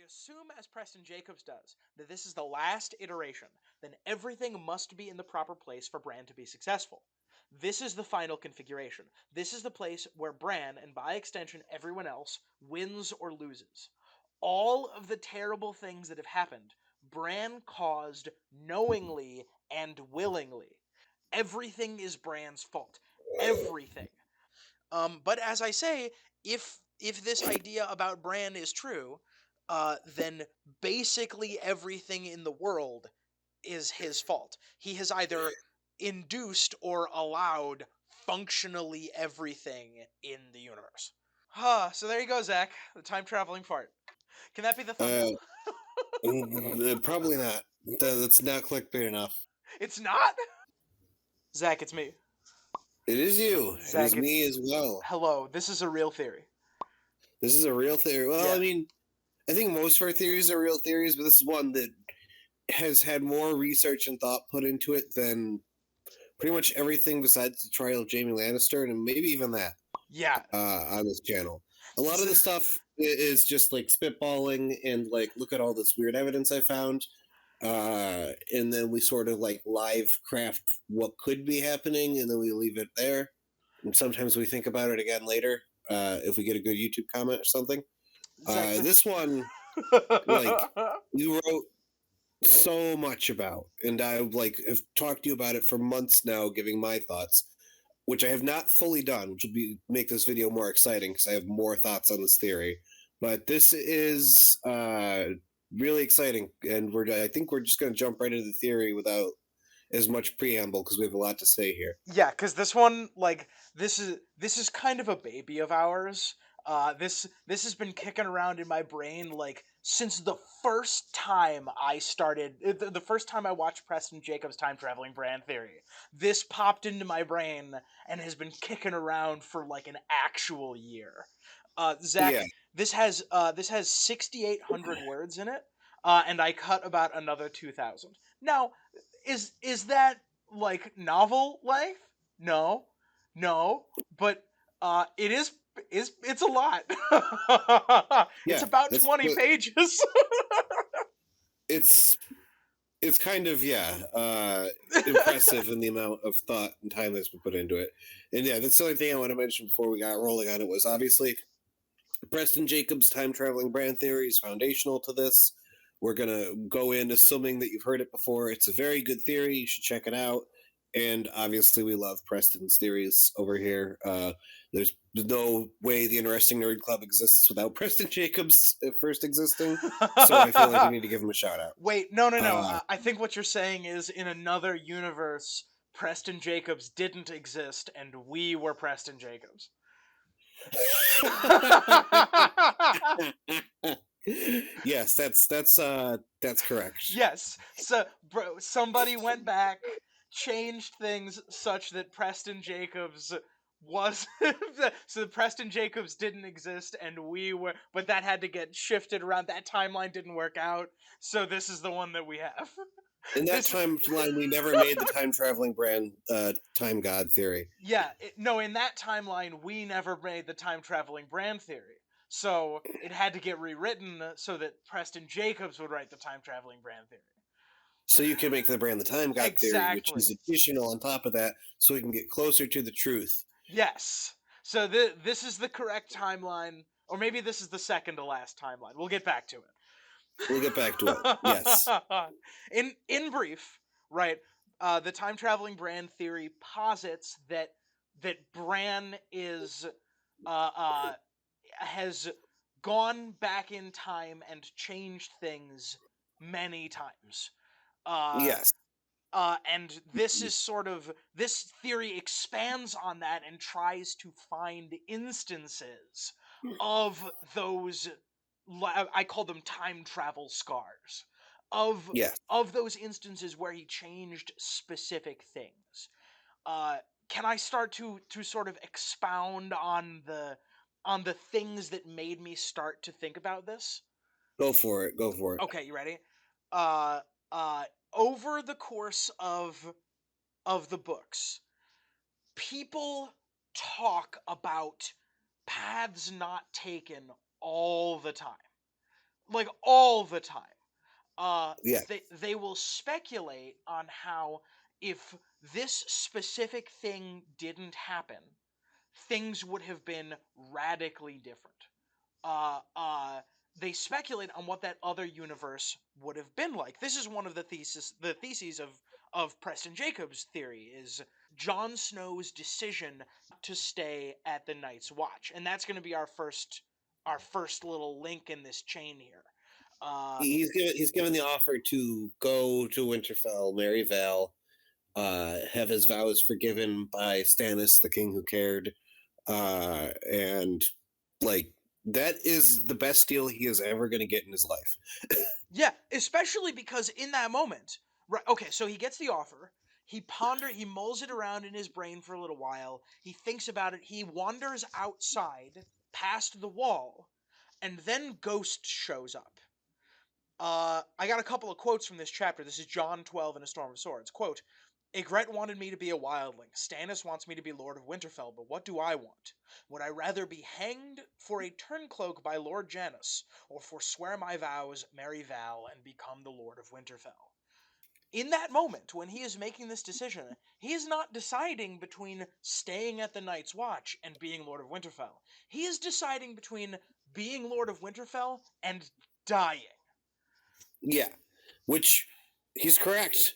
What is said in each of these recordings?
assume, as Preston Jacobs does, that this is the last iteration, then everything must be in the proper place for Bran to be successful. This is the final configuration. This is the place where Bran, and by extension everyone else, wins or loses. All of the terrible things that have happened, Bran caused knowingly and willingly. Everything is Bran's fault. Everything. But as I say, if this idea about Bran is true, then basically everything in the world is his fault. He has either induced or allowed functionally everything in the universe. So there you go, Zach. The time traveling part. Can that be the thumbnail? Probably not. That's not clickbait enough. It's not? Zach, it's me. It is you. It Zach, is me as well. Hello, this is a real theory. This is a real theory. Well, Yeah. I mean, I think most of our theories are real theories, but this is one that has had more research and thought put into it than pretty much everything besides the trial of Jaime Lannister, and maybe even that. Yeah. On this channel, a lot of the stuff is just like spitballing and like, look at all this weird evidence I found, and then we sort of like live craft what could be happening, and then we leave it there. And sometimes we think about it again later, if we get a good YouTube comment or something. This one, like, you wrote so much about, and I like have talked to you about it for months now, giving my thoughts, which I have not fully done, which will make this video more exciting because I have more thoughts on this theory. But this is really exciting, and I think we're just going to jump right into the theory without as much preamble because we have a lot to say here. Yeah, because this one, like, this is kind of a baby of ours. This has been kicking around in my brain like since the first time I started, the first time I watched Preston Jacobs' time traveling Bran theory. This popped into my brain and has been kicking around for like an actual year. Zach, Yeah. this has 6,800 words in it, and I cut about another 2,000. Now, is that like novel length? No, but it's a lot. It's Yeah, about 20 pages. It's kind of impressive in the amount of thought and time that's been put into it. And yeah, that's the only thing I want to mention before we got rolling on it was obviously Preston Jacobs' time traveling Bran theory is foundational to this. We're gonna go in assuming that you've heard it before. It's a very good theory. You should check it out. And obviously, we love Preston's theories over here. There's no way the Interesting Nerd Club exists without Preston Jacobs first existing. So I feel like we need to give him a shout out. Wait, no. I think what you're saying is in another universe, Preston Jacobs didn't exist, and we were Preston Jacobs. Yes, that's correct. Yes. So, somebody went back, changed things such that Preston Jacobs was so Preston Jacobs didn't exist and we were, but that had to get shifted around. That timeline didn't work out, so this is the one that we have. In that timeline, we never made the time traveling Bran time god theory. Yeah, in that timeline, we never made the time traveling Bran theory. So it had to get rewritten so that Preston Jacobs would write the time traveling Bran theory. So you can make the Bran the time god theory, which is additional on top of that, so we can get closer to the truth. Yes. So this is the correct timeline, or maybe this is the second to last timeline. We'll get back to it. We'll get back to it. Yes. In brief, right? The time traveling Bran theory posits that Bran is has gone back in time and changed things many times. Yes. And this is this theory expands on that and tries to find instances of those, I call them time travel scars, of those instances where he changed specific things. Can I start to sort of expound on the things that made me start to think about this? Go for it. Okay, you ready? Over the course of the books, people talk about paths not taken all the time. like all the time. Yeah. They will speculate on how if this specific thing didn't happen, things would have been radically different. Uh, uh, they speculate on what that other universe would have been like. This is one of the theses of Preston Jacobs' theory is Jon Snow's decision to stay at the Night's Watch, and that's going to be our first little link in this chain here. He's given the offer to go to Winterfell, marry Val, have his vows forgiven by Stannis, the king who cared, and like that is the best deal he is ever going to get in his life. Yeah, especially because in that moment, right? Okay, so he gets the offer. He mulls it around in his brain for a little while. He thinks about it. He wanders outside past the wall, and then Ghost shows up. I got a couple of quotes from this chapter. This is John 12 in A Storm of Swords. Quote, Ygritte wanted me to be a wildling. Stannis wants me to be Lord of Winterfell, but what do I want? Would I rather be hanged for a turncloak by Lord Janos, or forswear my vows, marry Val, and become the Lord of Winterfell? In that moment, when he is making this decision, he is not deciding between staying at the Night's Watch and being Lord of Winterfell. He is deciding between being Lord of Winterfell and dying. Yeah, which he's correct.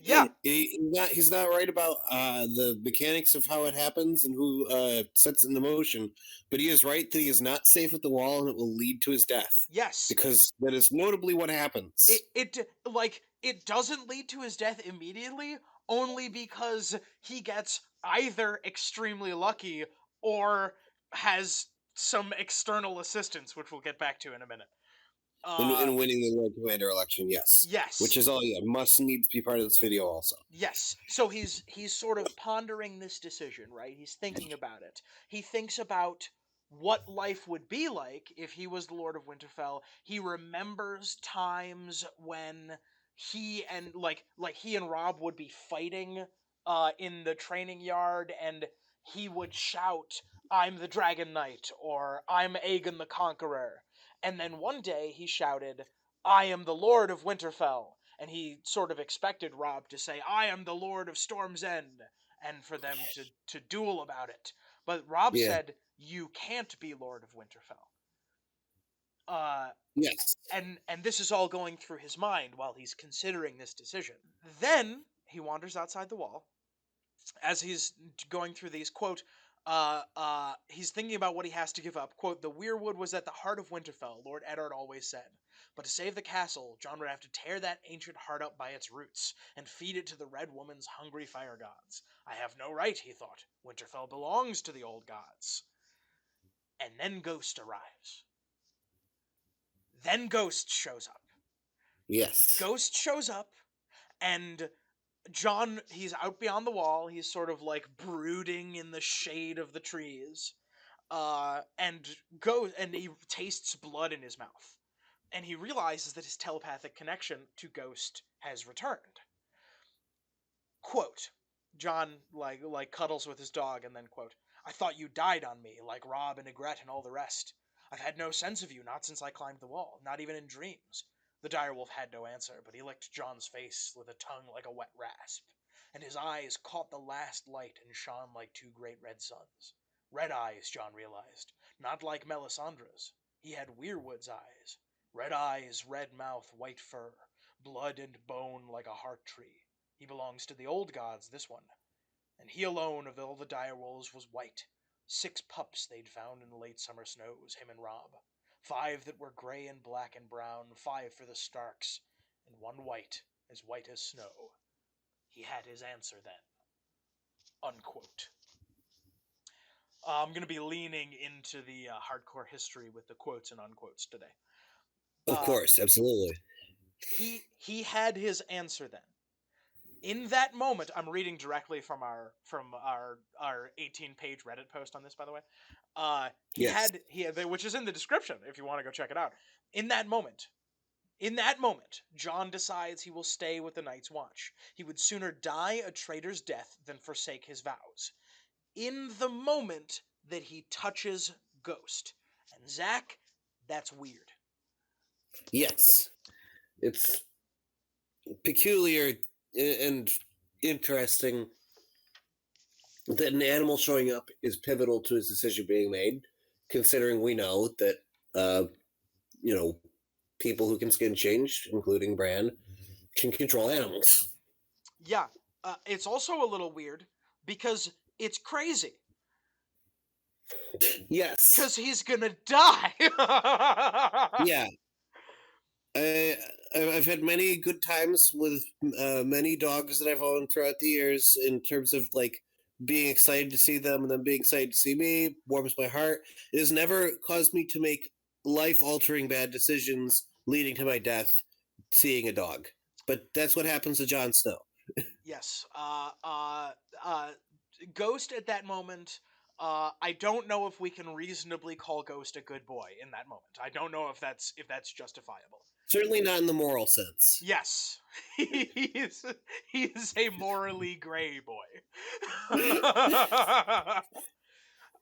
Yeah. He's not right about the mechanics of how it happens and who sets it into motion, but he is right that he is not safe at the wall and it will lead to his death. Yes. Because that is notably what happens. It doesn't lead to his death immediately, only because he gets either extremely lucky or has some external assistance, which we'll get back to in a minute. In winning the Lord Commander election, yes. Yes. Which is all must needs to be part of this video also. Yes. So he's sort of pondering this decision, right? He's thinking about it. He thinks about what life would be like if he was the Lord of Winterfell. He remembers times when he and he and Robb would be fighting in the training yard, and he would shout, "I'm the Dragon Knight," or "I'm Aegon the Conqueror." And then one day he shouted, "I am the Lord of Winterfell." And he sort of expected Robb to say, "I am the Lord of Storm's End," and for them to duel about it. But Robb said, "You can't be Lord of Winterfell." Yes. And this is all going through his mind while he's considering this decision. Then he wanders outside the wall. As he's going through these, quote, he's thinking about what he has to give up. Quote, "The weirwood was at the heart of Winterfell, Lord Eddard always said. But to save the castle, Jon would have to tear that ancient heart up by its roots and feed it to the Red Woman's hungry fire gods. I have no right, he thought. Winterfell belongs to the old gods." And then Ghost arrives. Then Ghost shows up. Yes. Ghost shows up, and Jon, he's out beyond the wall. He's sort of like brooding in the shade of the trees. And he tastes blood in his mouth. And he realizes that his telepathic connection to Ghost has returned. Quote, Jon like cuddles with his dog, and then quote, "I thought you died on me, like Robb and Ygritte and all the rest. I've had no sense of you, not since I climbed the wall, not even in dreams." The direwolf had no answer, but he licked Jon's face with a tongue like a wet rasp, and his eyes caught the last light and shone like two great red suns. Red eyes, Jon realized, not like Melisandre's. He had weirwood's eyes. Red eyes, red mouth, white fur, blood and bone like a heart tree. He belongs to the old gods, this one. And he alone of all the direwolves was white. 6 pups they'd found in the late summer snows, him and Robb. 5 that were gray and black and brown, 5 for the Starks, and 1 white as snow. He had his answer then. Unquote. I'm going to be leaning into the hardcore history with the quotes and unquotes today. Of course, absolutely. He had his answer then. In that moment, I'm reading directly from our 18-page Reddit post on this, by the way. He had, which is in the description if you want to go check it out. In that moment, Jon decides he will stay with the Night's Watch. He would sooner die a traitor's death than forsake his vows. In the moment that he touches Ghost. And Zach, that's weird. Yes, it's peculiar and interesting that an animal showing up is pivotal to his decision being made, considering we know that, uh, you know, people who can skin change, including Bran, can control animals. Yeah, it's also a little weird because it's crazy. Yes. Because he's gonna die. Yeah. I, I've had many good times with many dogs that I've owned throughout the years in terms of like being excited to see them and then being excited to see me. Warms my heart. It has never caused me to make life altering bad decisions leading to my death seeing a dog. But that's what happens to Jon Snow. Yes. Ghost at that moment. I don't know if we can reasonably call Ghost a good boy in that moment. I don't know if that's justifiable. Certainly not in the moral sense. Yes, he's he's a morally gray boy.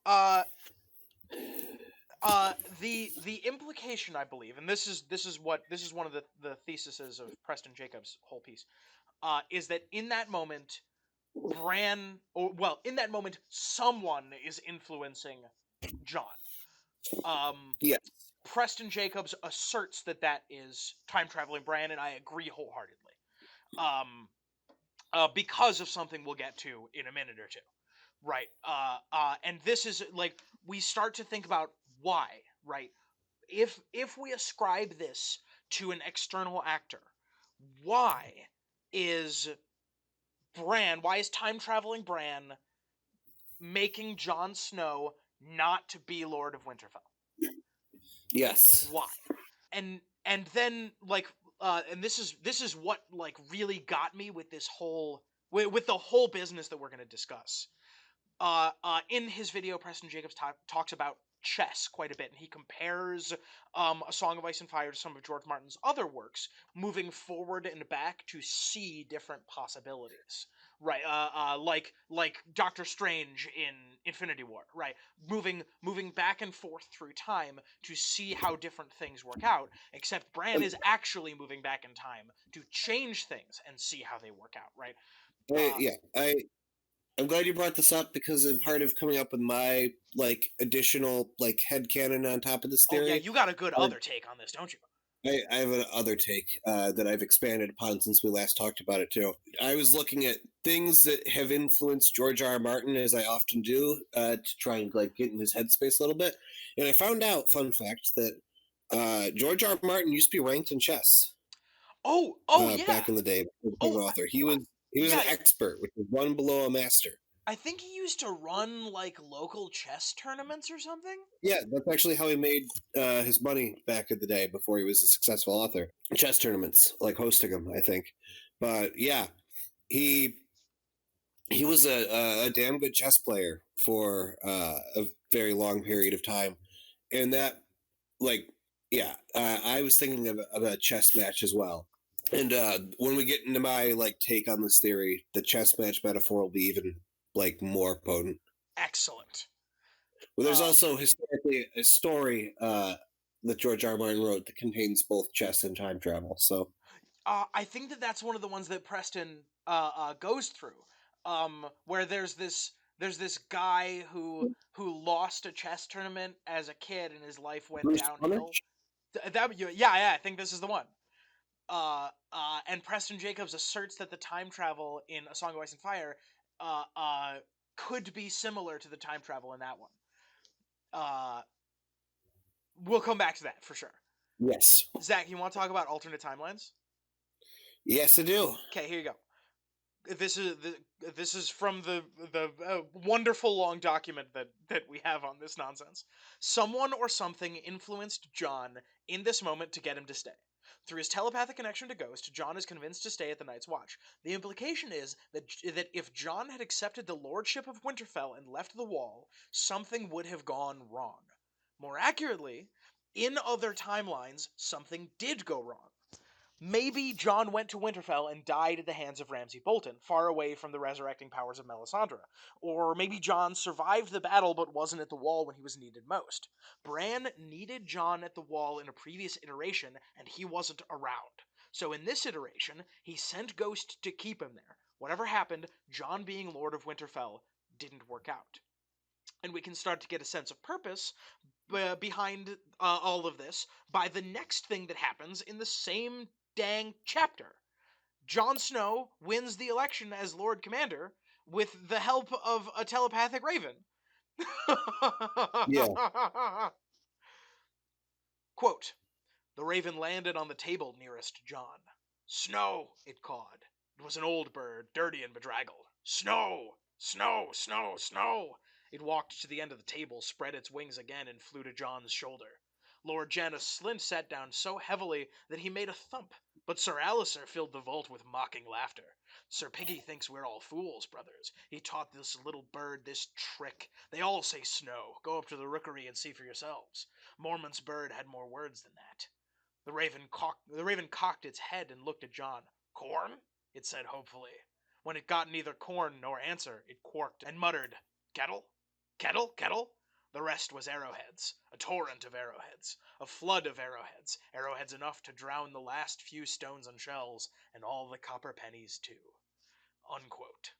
uh, the implication, I believe, and this is one of the theses of Preston Jacobs' whole piece, is that in that moment, in that moment, someone is influencing John. Yes. Preston Jacobs asserts that is time traveling Bran, and I agree wholeheartedly. Because of something we'll get to in a minute or two. Right. And this is like we start to think about why, right? If we ascribe this to an external actor, why is why is time traveling Bran making Jon Snow not to be Lord of Winterfell? Yes. Why? And then like and this is what like really got me with this whole with the whole business that we're going to discuss. In his video, Preston Jacobs talks about chess quite a bit, and he compares A Song of Ice and Fire to some of George Martin's other works, moving forward and back to see different possibilities. Right, like Doctor Strange in Infinity War. Right, moving back and forth through time to see how different things work out. Except Bran is actually moving back in time to change things and see how they work out. Right. I'm glad you brought this up because in part of coming up with my like additional like headcanon on top of this Oh yeah, theory, you got a good I, other take on this, don't you? I have another take that I've expanded upon since we last talked about it too. I was looking at things that have influenced George R. R. Martin, as I often do, to try and like get in his headspace a little bit, and I found out, fun fact, that George R. R. Martin used to be ranked in chess Oh yeah. back in the day. As Oh an author, he was an yeah. expert, which is one below a master. I think he used to run like local chess tournaments or something. Yeah, that's actually how he made his money back in the day before he was a successful author. Chess tournaments, like hosting them, I think. But yeah, he he was a damn good chess player for a very long period of time, and that like yeah, I was thinking of a chess match as well. And when we get into my like take on this theory, the chess match metaphor will be even like more potent. Excellent. Well, there's Uh, also historically a story that George R. R. Martin wrote that contains both chess and time travel. So I think that's one of the ones that Preston goes through, where there's this guy who lost a chess tournament as a kid and his life went Bruce downhill. Amish? Yeah, I think this is the one. And Preston Jacobs asserts that the time travel in A Song of Ice and Fire uh, uh, could be similar to the time travel in that one. Uh, we'll come back to that for sure. Yes. Zach, you want to talk about alternate timelines? Yes, I do. Okay, here you go. This is from the wonderful long document that we have on this nonsense. Someone or something influenced John in this moment to get him to stay. Through his telepathic connection to Ghost, John is convinced to stay at the Night's Watch. The implication is that if John had accepted the lordship of Winterfell and left the Wall, something would have gone wrong. More accurately, in other timelines, something did go wrong. Maybe Jon went to Winterfell and died at the hands of Ramsay Bolton, far away from the resurrecting powers of Melisandre. Or maybe Jon survived the battle but wasn't at the wall when he was needed most. Bran needed Jon at the wall in a previous iteration, and he wasn't around. So in this iteration, he sent Ghost to keep him there. Whatever happened, Jon being Lord of Winterfell didn't work out. And we can start to get a sense of purpose behind all of this by the next thing that happens in the same dang chapter. Jon Snow wins the election as Lord Commander with the help of a telepathic raven. Yeah. Quote, the raven landed on the table nearest Jon. Snow, it cawed. It was an old bird, dirty and bedraggled. Snow! Snow! Snow! Snow! It walked to the end of the table, spread its wings again, and flew to Jon's shoulder. Lord Janos Slynt sat down so heavily that he made a thump, but Sir Alistair filled the vault with mocking laughter. Sir Piggy thinks we're all fools, brothers. He taught this little bird this trick. They all say snow. Go up to the rookery and see for yourselves. Mormont's bird had more words than that. The raven cocked its head and looked at Jon. Corn? It said hopefully. When it got neither corn nor answer, it quarked and muttered, Kettle? Kettle? Kettle? The rest was arrowheads, a torrent of arrowheads, a flood of arrowheads, arrowheads enough to drown the last few stones and shells, and all the copper pennies too. Unquote.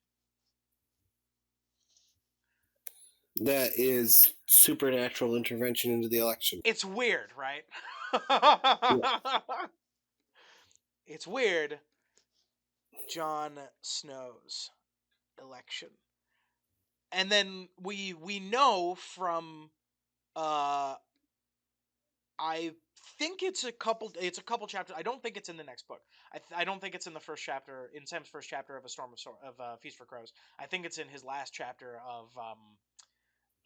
That is supernatural intervention into the election. It's weird, right? It's weird. Jon Snow's election. And then we know from I think it's a couple chapters. I don't think it's in the next book. I don't think it's in the first chapter, in Sam's first chapter of Feast for Crows. I think it's in his last chapter of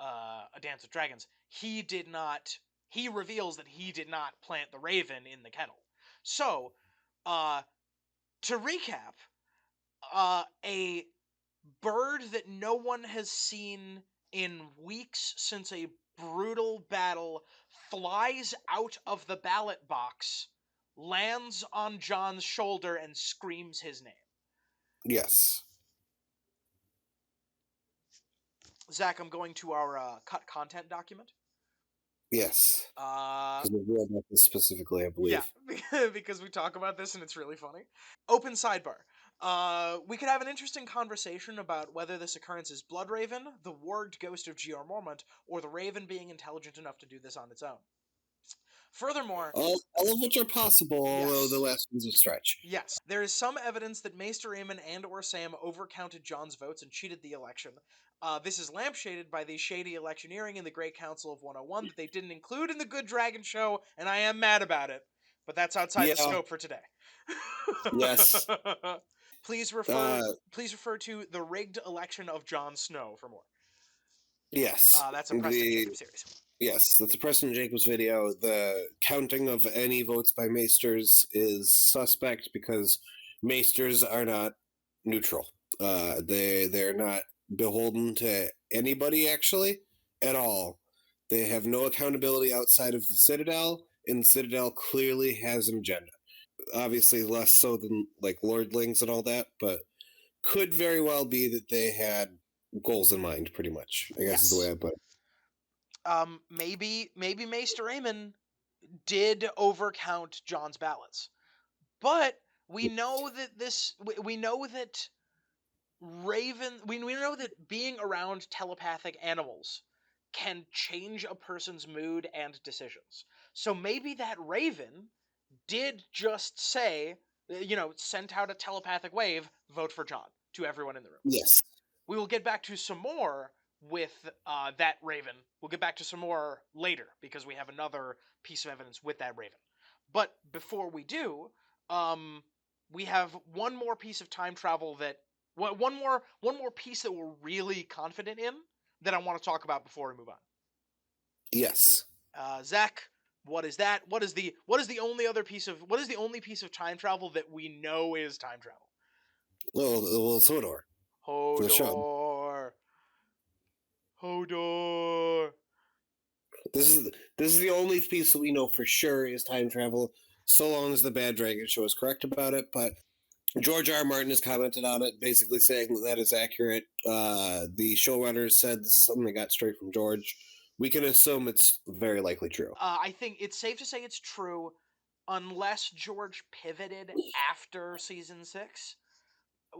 A Dance with Dragons. He reveals that he did not plant the raven in the kettle. So, to recap, a bird that no one has seen in weeks since a brutal battle flies out of the ballot box, lands on Jon's shoulder, and screams his name. Yes. Zach, I'm going to our cut content document. Yes. Because we read about this specifically, I believe. Yeah, because we talk about this and it's really funny. Open sidebar. We could have an interesting conversation about whether this occurrence is Bloodraven, the warged ghost of G.R. Mormont, or the Raven being intelligent enough to do this on its own. Furthermore, all of which are possible, although the last one's a stretch. Yes, there is some evidence that Maester Aemon and or Sam overcounted Jon's votes and cheated the election. This is lampshaded by the shady electioneering in the Great Council of 101 that they didn't include in the Good Dragon show, and I am mad about it. But that's outside the scope for today. Yes. Please refer to the rigged election of Jon Snow for more. Yes. That's a Preston Jacobs series. Yes, that's a Preston Jacobs video. The counting of any votes by maesters is suspect because maesters are not neutral. They're not beholden to anybody, actually, at all. They have no accountability outside of the Citadel, and the Citadel clearly has an agenda. Obviously less so than like lordlings and all that, but could very well be that they had goals in mind, pretty much, I guess is the way I put it. Maybe Maester Aemon did overcount Jon's ballots, but we know that we know that being around telepathic animals can change a person's mood and decisions. So maybe that raven did just say, sent out a telepathic wave, vote for Jon to everyone in the room. Yes. We will get back to some more with that raven. We'll get back to some more later because we have another piece of evidence with that raven. But before we do, we have one more piece of time travel one more piece that we're really confident in that I want to talk about before we move on. Yes. Zach, what is that? What is the only piece of time travel that we know is time travel? Well, it's Hodor. Hodor. This is the only piece that we know for sure is time travel. so long as the Bad Dragon show is correct about it. But George R. R. Martin has commented on it, basically saying that is accurate. The showrunners said this is something they got straight from George. We can assume it's very likely true. I think it's safe to say it's true, unless George pivoted after season 6,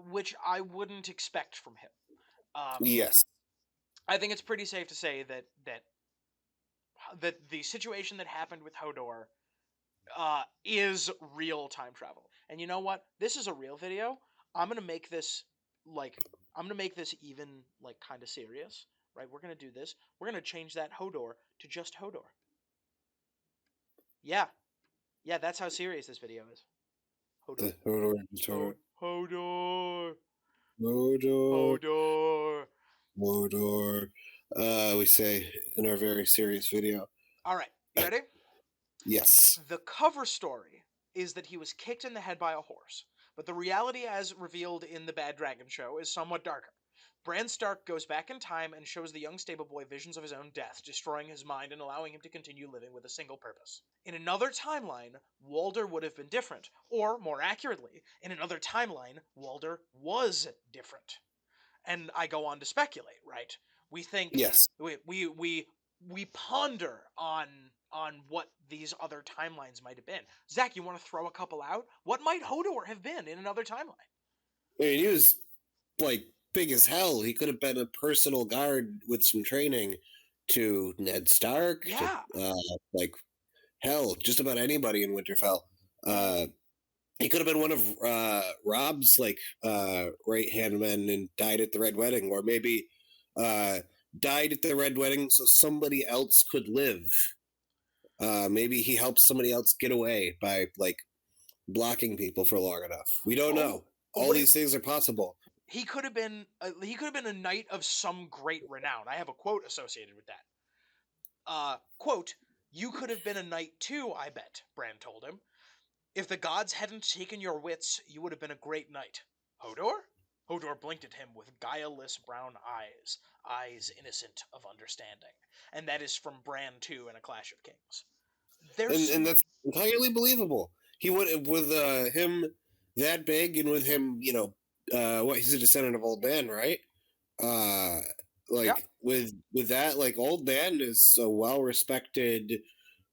which I wouldn't expect from him. Yes. I think it's pretty safe to say that the situation that happened with Hodor is real time travel. And you know what? This is a real video. I'm gonna make this even like kind of serious, right? We're gonna do this. We're gonna change that Hodor to just Hodor. Yeah, that's how serious this video is. Hodor. Hodor. Hodor. Hodor. Hodor. Hodor. We say in our very serious video. All right, you ready? Yes. The cover story is that he was kicked in the head by a horse, but the reality as revealed in the Bad Dragon show is somewhat darker. Bran Stark goes back in time and shows the young stable boy visions of his own death, destroying his mind and allowing him to continue living with a single purpose. In another timeline, Walder would have been different, or more accurately, in another timeline, Walder was different. And I go on to speculate, right? We think Yes. we ponder on what these other timelines might have been. Zach, you want to throw a couple out? What might Hodor have been in another timeline? I mean, he was like big as hell. He could have been a personal guard with some training to Ned Stark. Yeah. To, like hell, just about anybody in Winterfell. He could have been one of Rob's like right hand men and died at the Red Wedding, or maybe died at the Red Wedding so somebody else could live. Maybe he helped somebody else get away by like blocking people for long enough. We don't know. All these things are possible. He could have been a knight of some great renown. I have a quote associated with that. Quote, "You could have been a knight too, I bet," Bran told him. "If the gods hadn't taken your wits, you would have been a great knight." Hodor? Hodor blinked at him with guileless brown eyes, eyes innocent of understanding. And that is from Bran 2 in A Clash of Kings. And that's entirely believable. He would, with him that big, and with him, you know, he's a descendant of Old Dan, right? With that, like Old Dan is a well-respected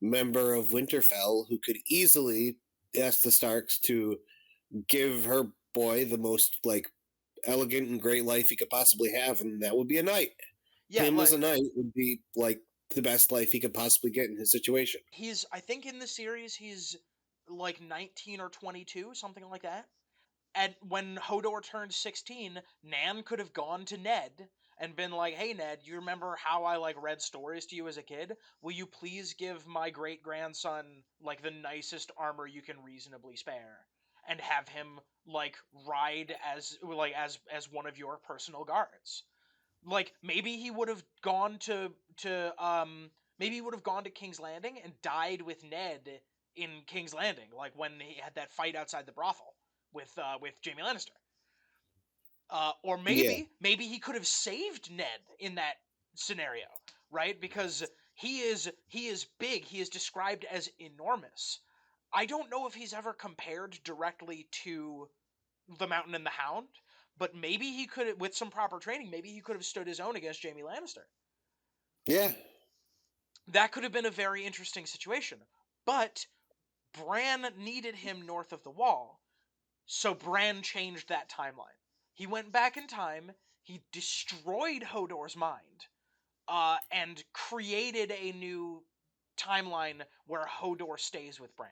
member of Winterfell who could easily ask the Starks to give her boy the most like elegant and great life he could possibly have, and that would be a knight. Yeah, him as a knight would be like the best life he could possibly get in his situation. I think in the series he's like 19 or 22, something like that. And when Hodor turned 16, Nan could have gone to Ned and been like, "Hey Ned, you remember how I like read stories to you as a kid? Will you please give my great grandson like the nicest armor you can reasonably spare and have him like ride as one of your personal guards?" Like maybe he would have gone to King's Landing and died with Ned in King's Landing, like when he had that fight outside the brothel with Jaime Lannister. Or maybe he could have saved Ned in that scenario, right? Because he is big. He is described as enormous. I don't know if he's ever compared directly to the Mountain and the Hound, but maybe he could, with some proper training, maybe he could have stood his own against Jaime Lannister. Yeah. That could have been a very interesting situation. But Bran needed him north of the Wall, so Bran changed that timeline. He went back in time, he destroyed Hodor's mind, and created a new timeline where Hodor stays with Bran.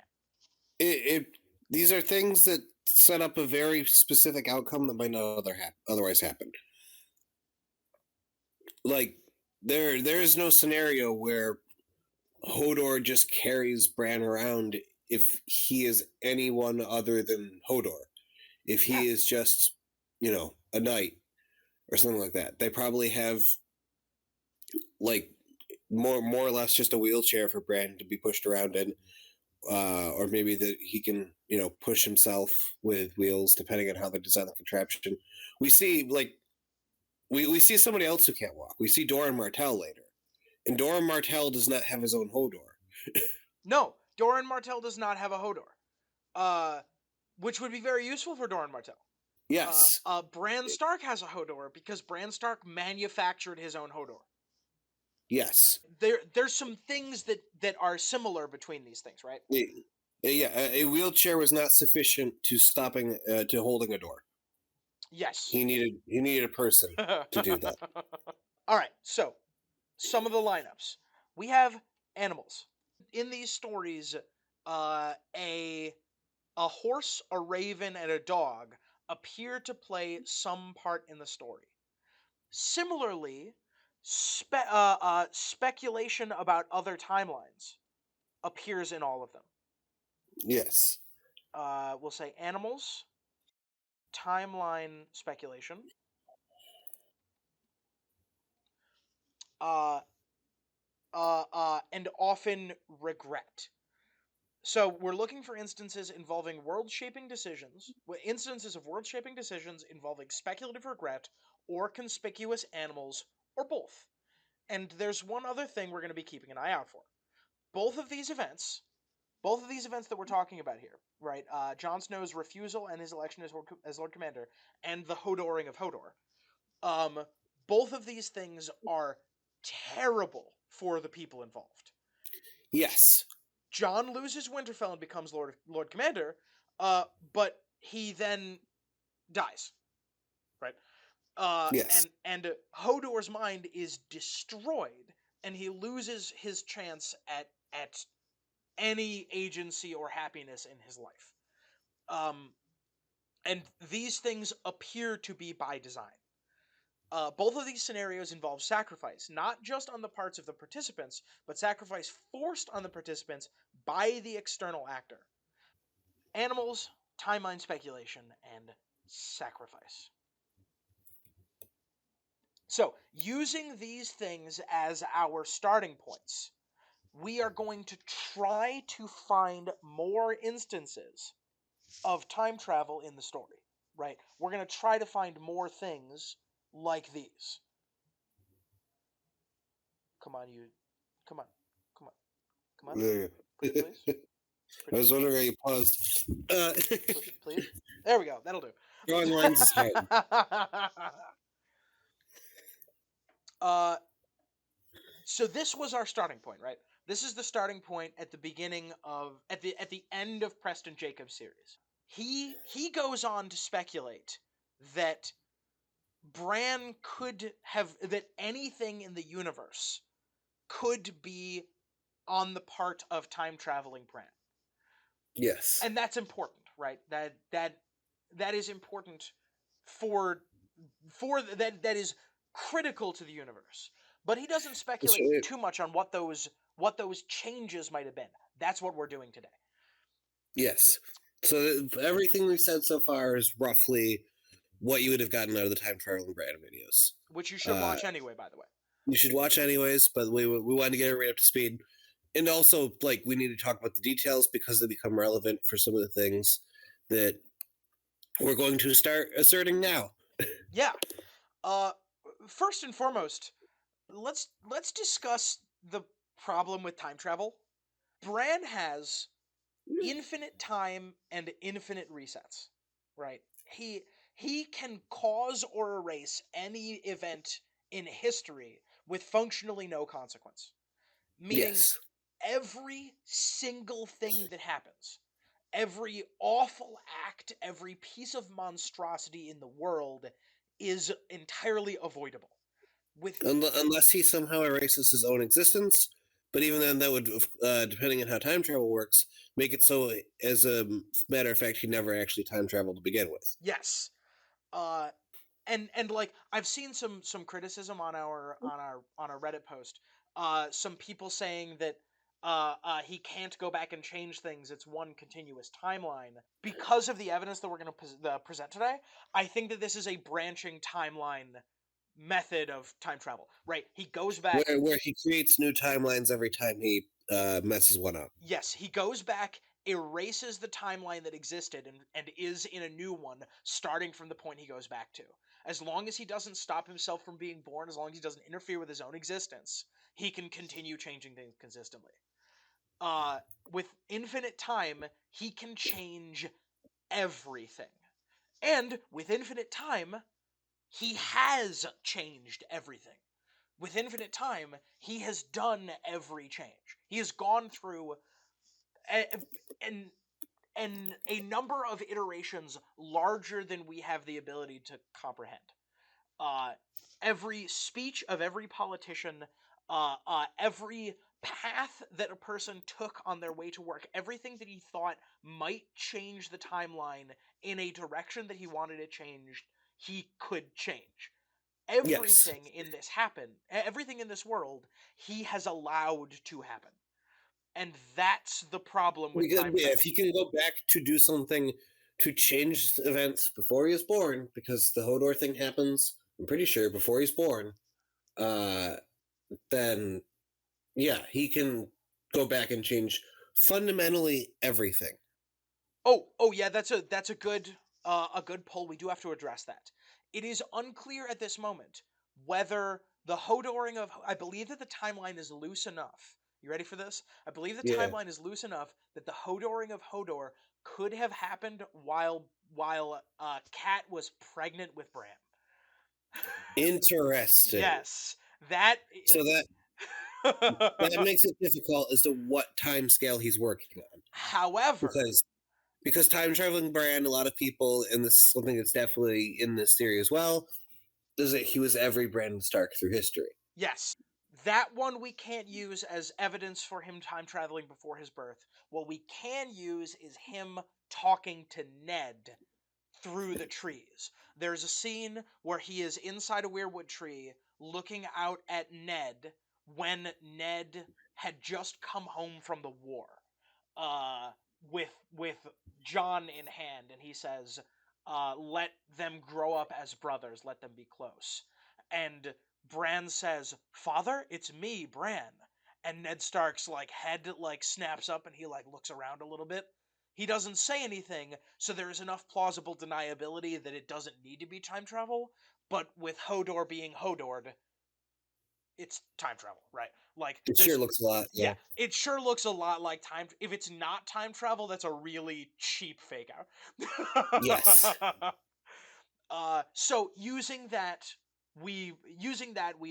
These are things that set up a very specific outcome that might not otherwise happen. Like there is no scenario where Hodor just carries Bran around if he is anyone other than Hodor. If he is just, you know, a knight or something like that. They probably have like more or less just a wheelchair for Bran to be pushed around in. Or maybe that he can, you know, push himself with wheels, depending on how they design the contraption. We see like we see somebody else who can't walk. We see Doran Martell later, and Doran Martell does not have his own Hodor. No, Doran Martell does not have a Hodor, which would be very useful for Doran Martell. Yes. Bran Stark has a Hodor because Bran Stark manufactured his own Hodor. Yes. There's some things that are similar between these things, right? Yeah, a wheelchair was not sufficient to holding a door. Yes. He needed a person to do that. All right, so some of the lineups. We have animals. In these stories, a horse, a raven, and a dog appear to play some part in the story. Similarly, speculation about other timelines appears in all of them. Yes. We'll say animals, timeline speculation, and often regret. So we're looking for instances involving world-shaping decisions, instances of world-shaping decisions involving speculative regret or conspicuous animals, or both. And there's one other thing we're going to be keeping an eye out for. Both of these events that we're talking about here, right? Jon Snow's refusal and his election as Lord Commander, and the Hodoring of Hodor. Both of these things are terrible for the people involved. Yes. Jon loses Winterfell and becomes Lord Commander, but he then dies, right? Yes. And Hodor's mind is destroyed, and he loses his chance at any agency or happiness in his life. And these things appear to be by design. Both of these scenarios involve sacrifice, not just on the parts of the participants, but sacrifice forced on the participants by the external actor. Animals, timeline speculation, and sacrifice. So, using these things as our starting points, we are going to try to find more instances of time travel in the story, right? We're going to try to find more things like these. Come on, you. Come on. Come on. Come on. Yeah. Please. I was wondering how you paused. Please. There we go. That'll do. Drawing lines is hard. So this was our starting point, right? This is the starting point at the beginning of at the end of Preston Jacobs' series. He goes on to speculate that Bran could have that anything in the universe could be on the part of time traveling Bran. Yes. And that's important, right? That is important for that is critical to the universe. But he doesn't speculate too much on what those changes might have been. That's what we're doing today. Yes. So everything we've said so far is roughly what you would have gotten out of the time traveling Bran videos, which you should watch anyway, by the way. You should watch anyways, but we wanted to get everybody up to speed. And also, like, we need to talk about the details because they become relevant for some of the things that we're going to start asserting now. Yeah. First and foremost, let's discuss the problem with time travel. Bran has infinite time and infinite resets, right? He can cause or erase any event in history with functionally no consequence. Meaning, yes. Every single thing that happens, every awful act, every piece of monstrosity in the world is entirely avoidable. Unless he somehow erases his own existence, but even then that would, depending on how time travel works, make it so, as a matter of fact, he never actually time traveled to begin with. Yes. And like I've seen some criticism on our Reddit post. Some people saying that he can't go back and change things. It's one continuous timeline. Because of the evidence that we're going to present today, I think that this is a branching timeline method of time travel. Right? He goes back where he creates new timelines every time he messes one up. Yes, he goes back, erases the timeline that existed, and is in a new one, starting from the point he goes back to. As long as he doesn't stop himself from being born, as long as he doesn't interfere with his own existence, he can continue changing things consistently. With infinite time, he can change everything. And with infinite time, he has changed everything. With infinite time, he has done every change. He has gone through a number of iterations larger than we have the ability to comprehend. Uh, every speech of every politician, every path that a person took on their way to work, everything that he thought might change the timeline in a direction that he wanted it changed, he could change. Yes. Everything in this world, he has allowed to happen. And that's the problem with Because time yeah, if travel. he can go back to do something to change events before he was born, because the Hodor thing happens, I'm pretty sure before he's born, uh, then yeah, he can go back and change fundamentally everything. Oh yeah, that's a good poll. We do have to address that. It is unclear at this moment whether the Hodoring of I believe that the timeline is loose enough. You ready for this? I believe the Yeah, timeline is loose enough that the Hodoring of Hodor could have happened while Kat was pregnant with Bran. interesting. Yes, that. So that makes it difficult as to what time scale he's working on, However, because time traveling Bran, a lot of people, and this is something that's definitely in this theory as well, is that he was every Bran Stark through history. yes. That one we can't use as evidence for him time traveling before his birth. What we can use is him talking to Ned through the trees. There's a scene where he is inside a weirwood tree looking out at Ned when Ned had just come home from the war. Uh with John in hand, and he says, let them grow up as brothers, let them be close. And Bran says, "Father, it's me, Bran." And Ned Stark's like head like snaps up, and he like looks around a little bit. He doesn't say anything, so there is enough plausible deniability that it doesn't need to be time travel. But with Hodor being Hodored, it's time travel, right? Like It sure there's looks a lot. yeah, Yeah. it sure looks a lot like time. If it's not time travel, that's a really cheap fake Yes. out. So using that we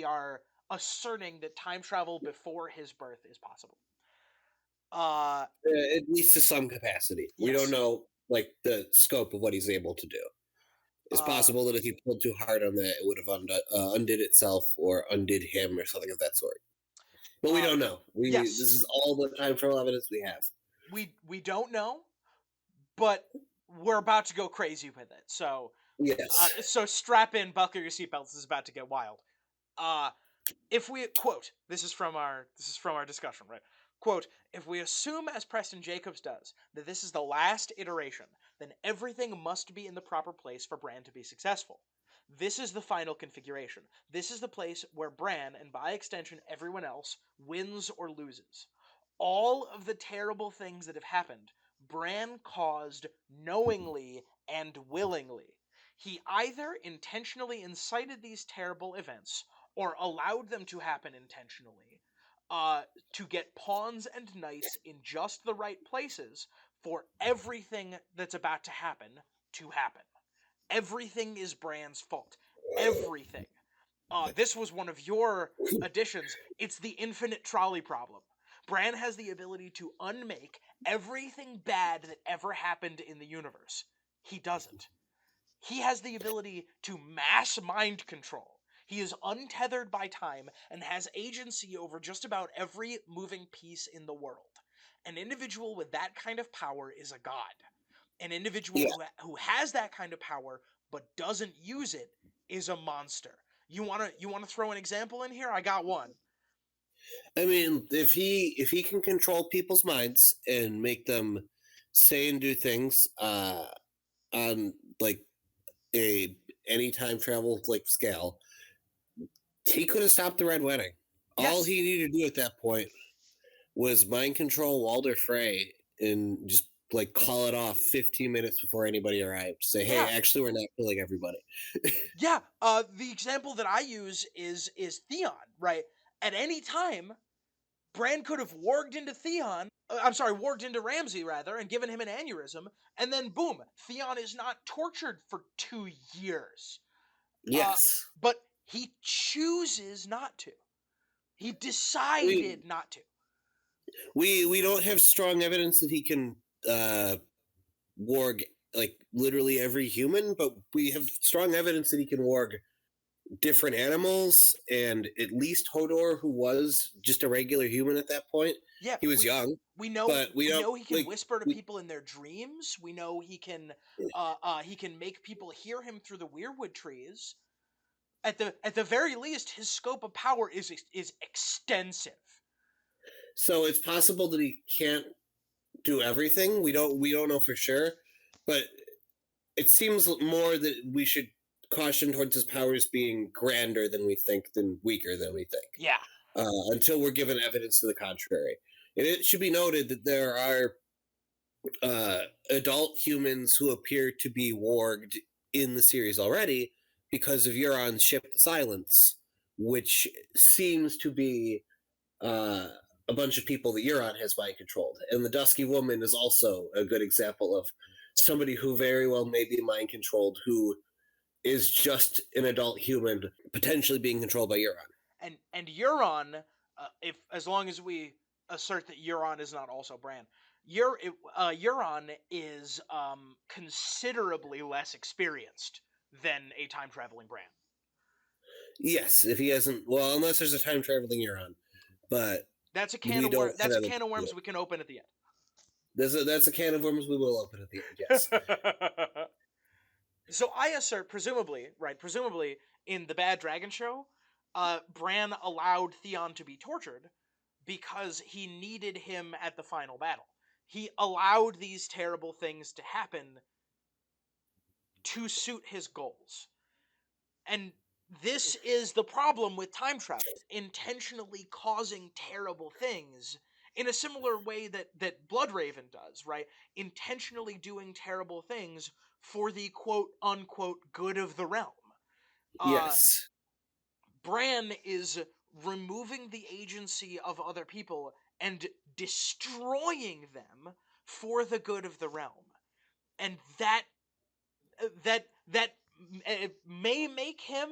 are asserting that time travel before his birth is possible. Uh, At least to some capacity. We don't yes. know like the scope of what he's able to do. It's Uh, possible that if he pulled too hard on that, it would have undid itself or undid him or something of that sort. But we uh, don't know. We yes. this is all the time travel evidence we have. We don't know, but we're about to go crazy with it. Yes. So strap in, buckle your seatbelts. This is about to get wild. Uh, if we quote, this is from our discussion, right? Quote, if we assume, as Preston Jacobs does, that this is the last iteration, then everything must be in the proper place for Bran to be successful. This is the final configuration. This is the place where Bran, and by extension everyone else, wins or loses. All of the terrible things that have happened, Bran caused knowingly and willingly. He either intentionally incited these terrible events or allowed them to happen intentionally, to get pawns and knights in just the right places for everything that's about to happen to happen. Everything is Bran's fault. Everything. This was one of your additions. It's the infinite trolley problem. Bran has the ability to unmake everything bad that ever happened in the universe. He doesn't. He has the ability to mass mind control. He is untethered by time and has agency over just about every moving piece in the world. An individual with that kind of power is a god. An individual Yeah. who has that kind of power but doesn't use it is a monster. You wanna throw an example in here? I got one. I mean, if he can control people's minds and make them say and do things on like a any time travel like scale, he could have stopped the Red Wedding. All Yes. he needed to do at that point was mind control Walder Frey and just like call it off 15 minutes before anybody arrived. Say, hey, Yeah. actually, we're not killing everybody. Yeah. The example that I use is Theon, right? At any time, Bran could have warged into Theon warged into Ramsay rather, and given him an aneurysm, and then boom, Theon is not tortured for 2 years. Yes. But he chooses not to. He We decided not to. we don't have strong evidence that he can warg like literally every human, but we have strong evidence that he can warg different animals, and at least Hodor, who was just a regular human at that point. Yeah, He was young, we know but we don't he can like whisper to we, people in their dreams. We know he can make people hear him through the weirwood trees. At the very least, his scope of power is extensive. so it's possible that he can't do everything. We don't know for sure, but it seems more that we should caution towards his powers being grander than we think, than weaker than we think. Yeah. Until we're given evidence to the contrary. And it should be noted that there are adult humans who appear to be warged in the series already because of Euron's ship to silence, which seems to be a bunch of people that Euron has mind controlled. And the Dusky Woman is also a good example of somebody who very well may be mind controlled, who is just an adult human potentially being controlled by Euron. And Euron, if as long as we assert that Euron is not also Bran, Euron is considerably less experienced than a time traveling Bran. Yes, if he hasn't, well, unless there's a time traveling Euron, but that's a can of worms we can open at the end. That's a can of worms we will open at the end. Yes. So I assert, presumably in the Bad Dragon show, Bran allowed Theon to be tortured because he needed him at the final battle. He allowed these terrible things to happen to suit his goals. And this is the problem with time travel, intentionally causing terrible things in a similar way that Bloodraven does, right? Intentionally doing terrible things for the quote-unquote good of the realm. Yes. Bran is removing the agency of other people and destroying them for the good of the realm. And that may make him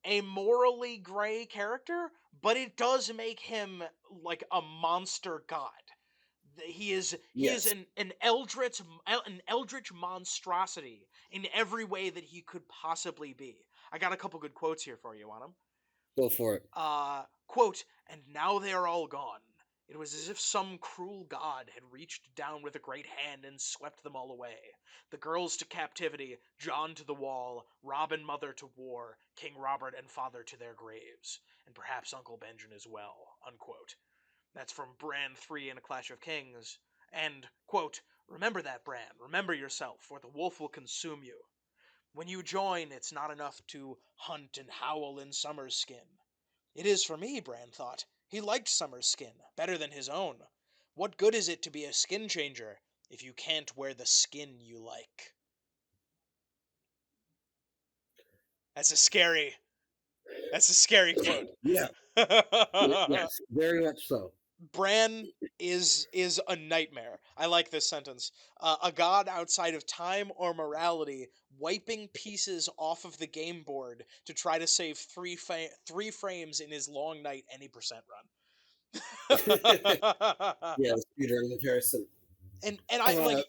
a morally gray character, but it does make him like a monster god. He is an eldritch monstrosity in every way that he could possibly be. I got a couple good quotes here for you on him. Go for it. Quote, "And now they are all gone. It was as if some cruel god had reached down with a great hand and swept them all away. The girls to captivity, John to the wall, Robin mother to war, King Robert and father to their graves, and perhaps Uncle Benjen as well." Unquote. That's from Bran 3 in A Clash of Kings. And, quote, "Remember that, Bran. Remember yourself, for the wolf will consume you. When you join, it's not enough to hunt and howl in Summer's skin." It is for me, Bran thought. He liked Summer's skin better than his own. What good is it to be a skin changer if you can't wear the skin you like? That's a scary quote. Yeah. Yes, very much so. Bran is a nightmare. I like this sentence. A god outside of time or morality, wiping pieces off of the game board to try to save three frames in his long night any percent run. Yeah, Peter and Harrison. And I like.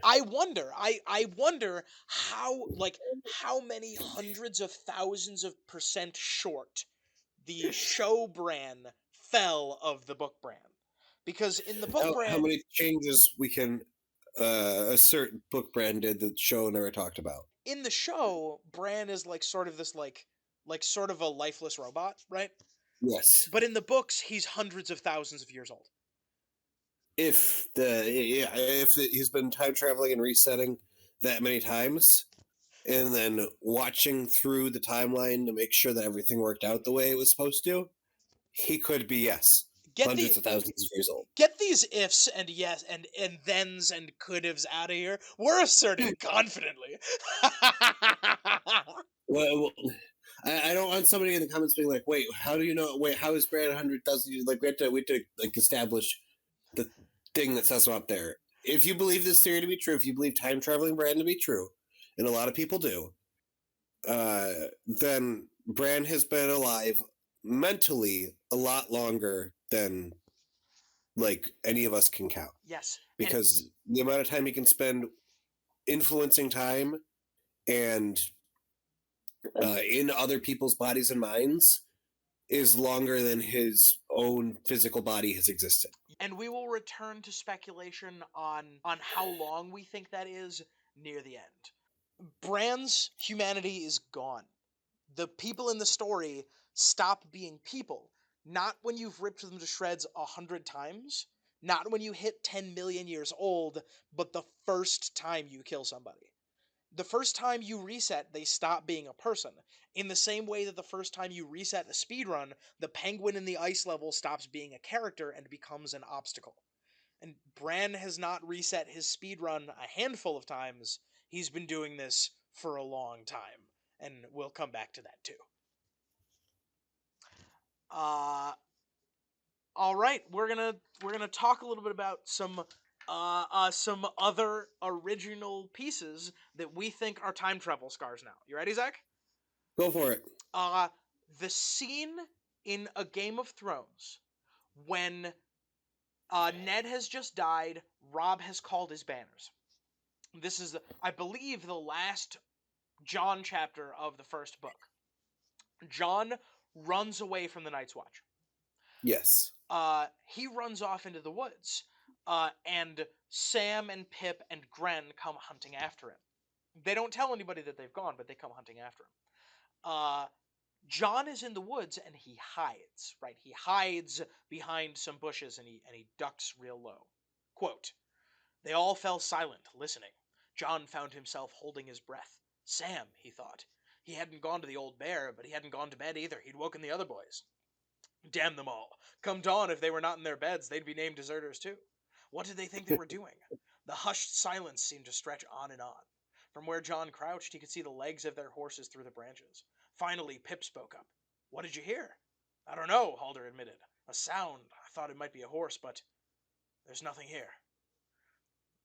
I wonder how many hundreds of thousands of percent short the show Bran fell of the book Bran. Because in the book Bran, how many changes we can assert book Bran did that show never talked about? In the show, Bran is like sort of this like sort of a lifeless robot, right? Yes. But in the books, he's hundreds of thousands of years old. If he's been time traveling and resetting that many times, and then watching through the timeline to make sure that everything worked out the way it was supposed to, he could be, yes, hundreds of thousands of years old. Get these ifs and yes and thens and could haves out of here. We're asserting confidently. Well, I don't want somebody in the comments being like, "Wait, how do you know? Wait, how is Brad 100,000 years? Like, we have to like establish the thing that sets him up there. If you believe this theory to be true, if you believe time traveling Bran to be true, and a lot of people do, then Bran has been alive mentally a lot longer than like any of us can count. Yes, and Because the amount of time he can spend influencing time and in other people's bodies and minds is longer than his own physical body has existed. we will return to speculation on how long we think that is near the end. Bran's humanity is gone. The people in the story stop being people. Not when you've ripped them to shreds 100 times, not when you hit 10 million years old, but the first time you kill somebody. The first time you reset, they stop being a person. In the same way that the first time you reset a speedrun, the penguin in the ice level stops being a character and becomes an obstacle. And Bran has not reset his speedrun a handful of times. He's been doing this for a long time. And we'll come back to that too. All right, we're gonna talk a little bit about some other original pieces that we think are time travel scars now. You ready, Zach? Go for it. The scene in A Game of Thrones when Ned has just died, Robb has called his banners. This is, I believe, the last Jon chapter of the first book. Jon runs away from the Night's Watch. Yes. He runs off into the woods, and Sam and Pip and Gren come hunting after him. They don't tell anybody that they've gone, but they come hunting after him. Jon is in the woods and he hides, right? He hides behind some bushes and he ducks real low. Quote, "They all fell silent, listening. Jon found himself holding his breath. Sam, he thought. He hadn't gone to the old bear, but he hadn't gone to bed either. He'd woken the other boys. Damn them all. Come dawn, if they were not in their beds, they'd be named deserters too. What did they think they were doing? The hushed silence seemed to stretch on and on. From where Jon crouched, he could see the legs of their horses through the branches. Finally, Pip spoke up. What did you hear? I don't know, Halder admitted. A sound. I thought it might be a horse, but there's nothing here.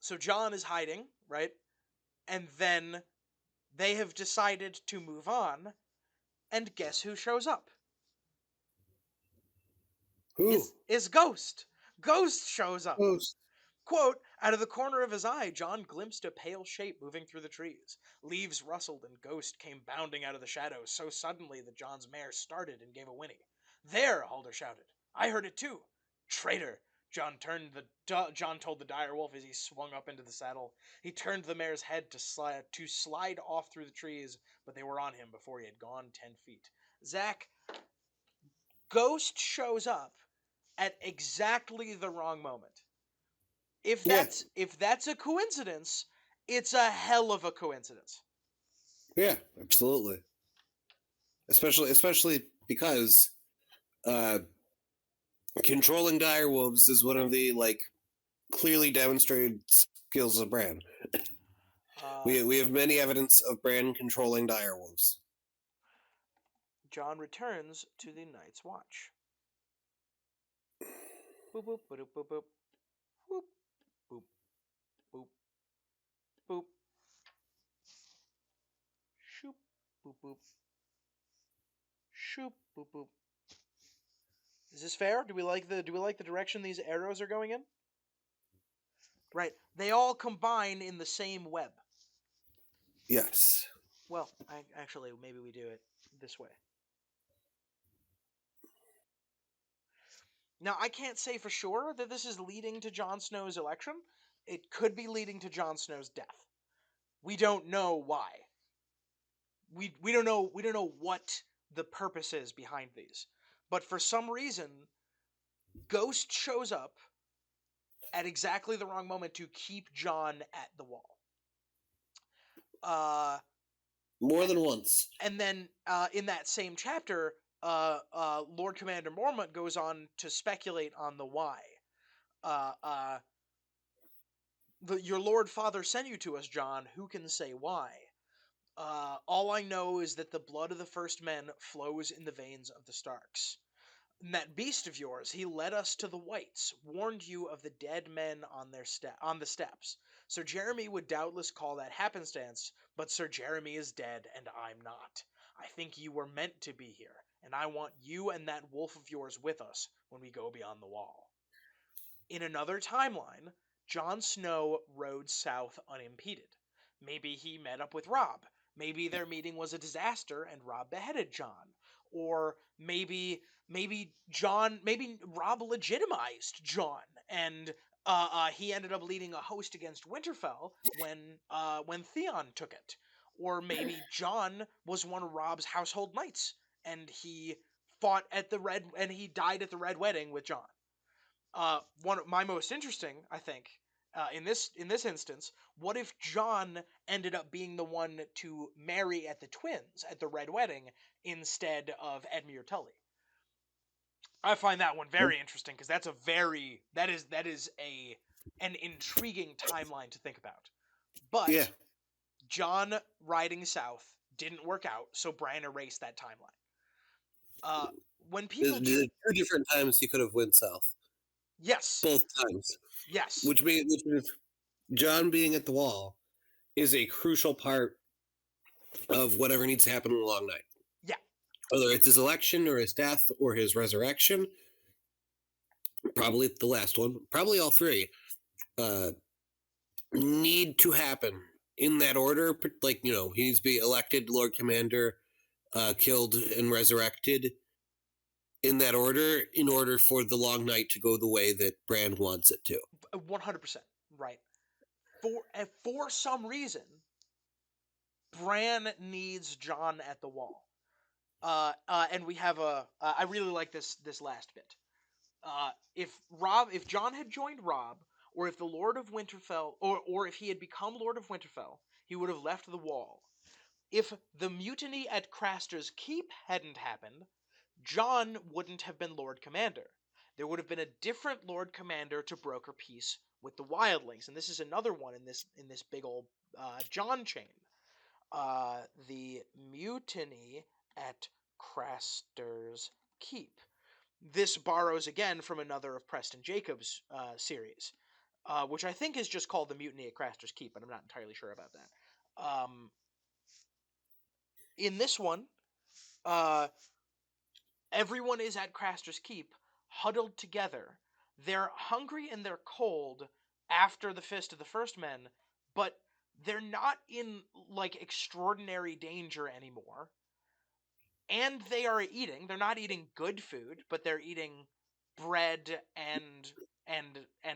So Jon is hiding, right? And then they have decided to move on, and guess who shows up? Who? Is Ghost. Ghost shows up. Ghost. Quote, out of the corner of his eye, Jon glimpsed a pale shape moving through the trees. Leaves rustled and Ghost came bounding out of the shadows so suddenly that Jon's mare started and gave a whinny. There, Halder shouted. I heard it too. Traitor. Jon told the direwolf as he swung up into the saddle. He turned the mare's head to slide off through the trees, but they were on him before he had gone 10 feet. Zach, Ghost shows up at exactly the wrong moment. If that's a coincidence, it's a hell of a coincidence. Yeah, absolutely. Especially because controlling direwolves is one of the like clearly demonstrated skills of Bran. We have many evidence of Bran controlling direwolves. Jon returns to the Night's Watch. Boop boop boop boop boop. Boop boop boop boop. Shoop boop boop. Shoop boop boop. Is this fair? Do we like the direction these arrows are going in? Right. They all combine in the same web. Yes. Well, actually, maybe we do it this way. Now, I can't say for sure that this is leading to Jon Snow's election. It could be leading to Jon Snow's death. We don't know why. We don't know what the purpose is behind these. But for some reason, Ghost shows up at exactly the wrong moment to keep Jon at the wall. More than once. And then in that same chapter, Lord Commander Mormont goes on to speculate on the why. Your Lord Father sent you to us, Jon. Who can say why? All I know is that the blood of the first men flows in the veins of the Starks. And that beast of yours, he led us to the Whites, warned you of the dead men on on the steps. Sir Jeremy would doubtless call that happenstance, but Sir Jeremy is dead, and I'm not. I think you were meant to be here, and I want you and that wolf of yours with us when we go beyond the wall. In another timeline, Jon Snow rode south unimpeded. Maybe he met up with Robb. Maybe their meeting was a disaster and Robb beheaded Jon. Or maybe Robb legitimized Jon and he ended up leading a host against Winterfell when Theon took it. Or maybe Jon was one of Robb's household knights and he died at the Red Wedding with Jon. One of my most interesting, I think, in this instance, what if Jon ended up being the one to marry at the twins at the Red Wedding instead of Edmure Tully? I find that one very interesting because that is an intriguing timeline to think about. But Yeah. Jon riding south didn't work out, so Bran erased that timeline. When people There's 2 different times he could have went south. yes, Both times. yes, Which means Jon being at the wall is a crucial part of whatever needs to happen in the long night. yeah. Whether it's his election or his death or his resurrection, probably the last one, probably all 3, need to happen in that order. Like, he needs to be elected Lord Commander, killed and resurrected in that order in order for the long night to go the way that Bran wants it to. 100% right. For some reason, Bran needs Jon at the wall. And we have I really like this last bit. If Jon had joined Robb, or if the Lord of Winterfell, or if he had become Lord of Winterfell, he would have left the wall. If the mutiny at Craster's Keep hadn't happened, Jon wouldn't have been Lord Commander. There would have been a different Lord Commander to broker peace with the wildlings, and this is another one in this big old Jon chain. The mutiny at Craster's Keep. This borrows again from another of Preston Jacobs' series, which I think is just called The Mutiny at Craster's Keep, but I'm not entirely sure about that. In this one, everyone is at Craster's Keep, huddled together. They're hungry and they're cold after the Fist of the First Men, but they're not in, like, extraordinary danger anymore. And they are eating. They're not eating good food, but they're eating bread and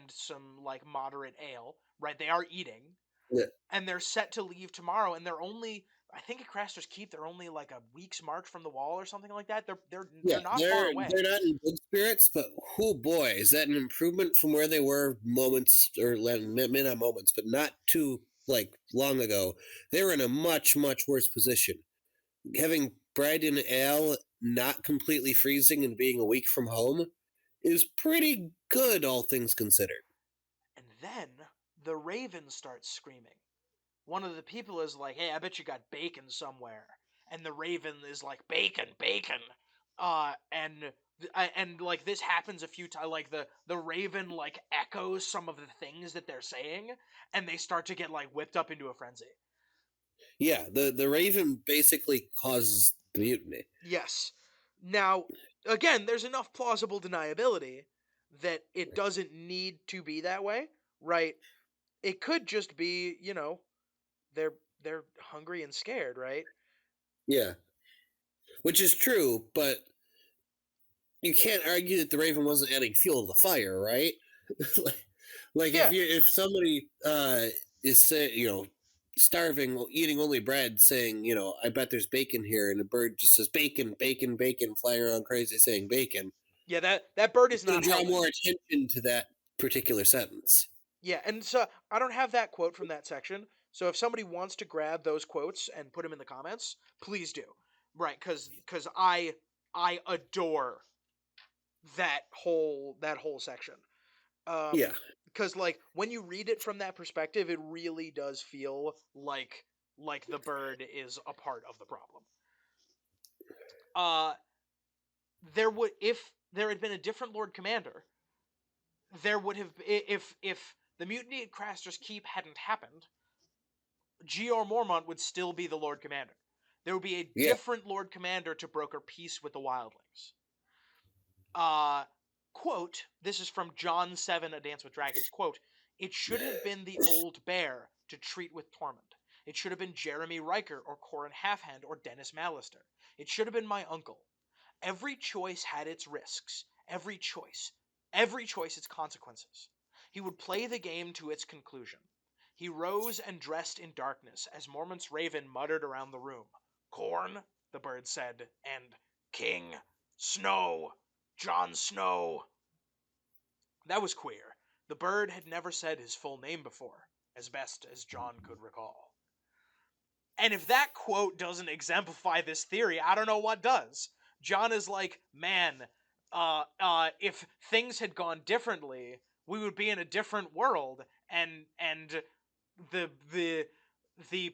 some, like, moderate ale, right? They are eating. Yeah. And they're set to leave tomorrow, and they're only, I think at Craster's Keep, they're only like a week's march from the wall or something like that. They're not far away. They're not in good spirits, but oh boy, is that an improvement from where they were moments, or maybe not moments, but not too long ago. They were in a much, much worse position. Having bread and ale not completely freezing and being a week from home is pretty good, all things considered. And then the raven starts screaming. One of the people is like, "Hey, I bet you got bacon somewhere." And the raven is like, "Bacon, bacon." And like this happens a few times. Like the raven like echoes some of the things that they're saying, and they start to get like whipped up into a frenzy. Yeah, the raven basically causes the mutiny. Yes. Now, again, there's enough plausible deniability that it doesn't need to be that way, right? It could just be, they're hungry and scared, right? Yeah, which is true, but you can't argue that the raven wasn't adding fuel to the fire, right? like Yeah. if somebody is starving, eating only bread, saying, I bet there's bacon here, and a bird just says bacon, bacon, bacon, flying around crazy saying bacon. Yeah, that bird is It's going not to draw helping. more attention to that particular sentence. Yeah, and so I don't have that quote from that section. So if somebody wants to grab those quotes and put them in the comments, please do. Right, because I adore that whole section. Yeah. Because like when you read it from that perspective, it really does feel like like the bird is a part of the problem. If there had been a different Lord Commander, there would have, if the mutiny at Craster's Keep hadn't happened, Jeor Mormont would still be the Lord Commander. There would be a Yeah. different Lord Commander to broker peace with the wildlings. Quote, this is from John 7, A Dance with Dragons, quote, "It should have been the old bear to treat with Tormund. It should have been Jeremy Riker or Corin Halfhand or Dennis Mallister. It should have been my uncle. Every choice had its risks. Every choice its consequences. He would play the game to its conclusion. He rose and dressed in darkness as Mormont's raven muttered around the room. 'Corn,' the bird said, and 'King, Snow, Jon Snow.' That was queer. The bird had never said his full name before, as best as Jon could recall." And if that quote doesn't exemplify this theory, I don't know what does. Jon is like, man, if things had gone differently, we would be in a different world, and the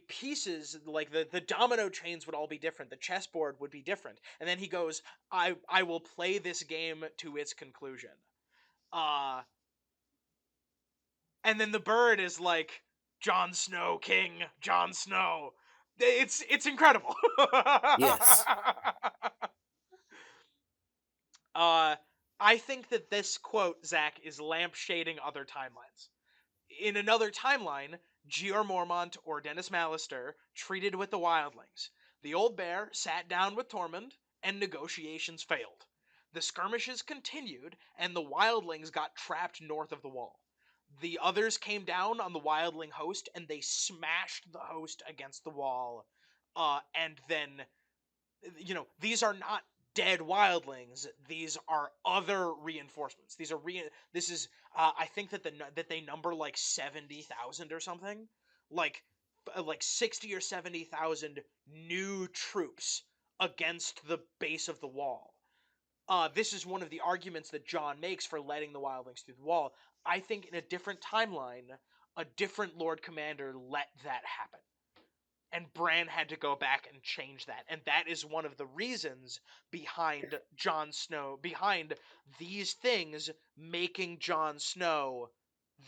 pieces, like the domino chains would all be different, the chessboard would be different. And then he goes, I will play this game to its conclusion. And then the bird is like, Jon Snow, King, Jon Snow. It's incredible. Yes. I think that this quote, Zach, is lampshading other timelines. In another timeline, Jeor Mormont or Dennis Mallister treated with the wildlings. The old bear sat down with Tormund, and negotiations failed. The skirmishes continued, and the wildlings got trapped north of the wall. The others came down on the wildling host, and they smashed the host against the wall. And then, these are not dead wildlings. These are other reinforcements. This is I think that they number like 70,000 or something, like 60 or 70,000 new troops against the base of the wall. This is one of the arguments that Jon makes for letting the wildlings through the wall. I think in a different timeline, a different Lord Commander let that happen. And Bran had to go back and change that. And that is one of the reasons behind Jon Snow, behind these things making Jon Snow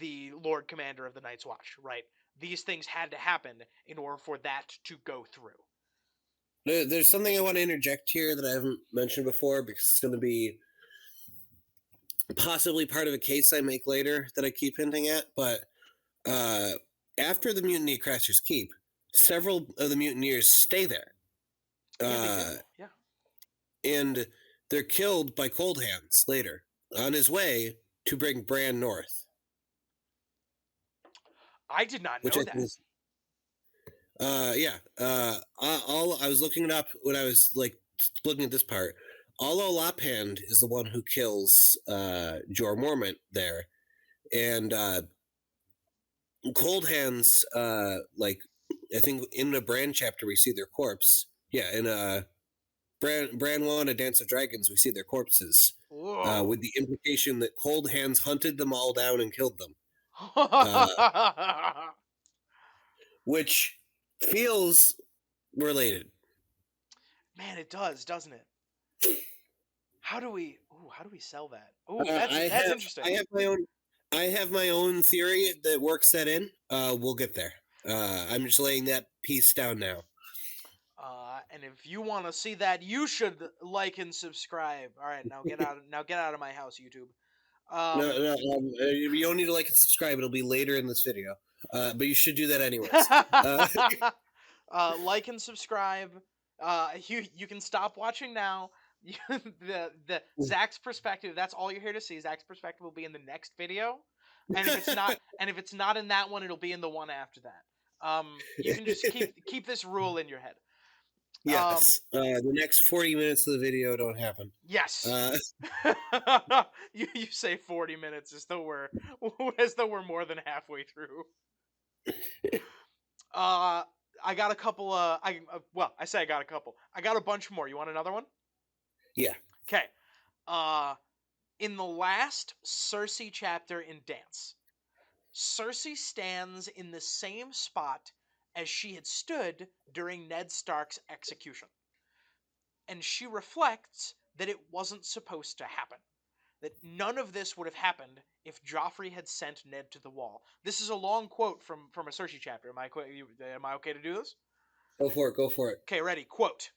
the Lord Commander of the Night's Watch, right? These things had to happen in order for that to go through. There's something I want to interject here that I haven't mentioned before, because it's going to be possibly part of a case I make later that I keep hinting at. But after the mutiny at Craster's Keep, several of the mutineers stay there. Yeah, they do. Yeah. And they're killed by Cold Hands later, on his way to bring Bran north. I did not know that. I was looking it up when I was looking at this part. Allo Laphand is the one who kills Jeor Mormont there, and Cold Hands. I think in the Bran chapter we see their corpse. Yeah, in Bran 1, A Dance of Dragons, we see their corpses, with the implication that Cold Hands hunted them all down and killed them, which feels related. Man, it does, doesn't it? How do we sell that? Oh, that's interesting. I have my own theory that works that in. We'll get there. I'm just laying that piece down now. And if you want to see that, you should like and subscribe. All right, now get out of my house, YouTube. You don't need to like and subscribe. It'll be later in this video. But you should do that anyways. Like and subscribe. You can stop watching now. the Zach's perspective. That's all you're here to see. Zach's perspective will be in the next video, and if it's not in that one, it'll be in the one after that. You can just keep this rule in your head. Yes. The next 40 minutes of the video don't happen. Yes. You say 40 minutes as though we're more than halfway through. I got a couple. I say I got a couple. I got a bunch more. You want another one? Yeah. Okay. In the last Cersei chapter in Dance, Cersei stands in the same spot as she had stood during Ned Stark's execution. And she reflects that it wasn't supposed to happen. That none of this would have happened if Joffrey had sent Ned to the wall. This is a long quote from a Cersei chapter. Am I okay to do this? Go for it. Go for it. Okay, ready. Quote.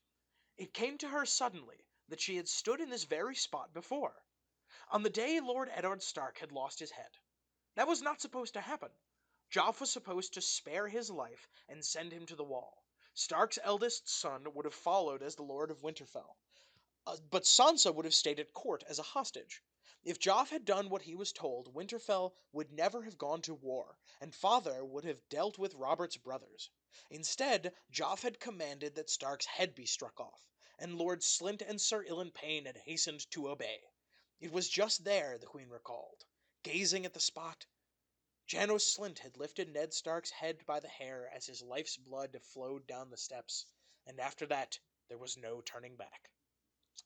It came to her suddenly that she had stood in this very spot before, on the day Lord Eddard Stark had lost his head. That was not supposed to happen. Joff was supposed to spare his life and send him to the wall. Stark's eldest son would have followed as the Lord of Winterfell. But Sansa would have stayed at court as a hostage. If Joff had done what he was told, Winterfell would never have gone to war, and Father would have dealt with Robert's brothers. Instead, Joff had commanded that Stark's head be struck off, and Lord Slynt and Sir Ilyn Payne had hastened to obey. It was just there, the Queen recalled, gazing at the spot. Janos Slynt had lifted Ned Stark's head by the hair as his life's blood flowed down the steps, and after that there was no turning back.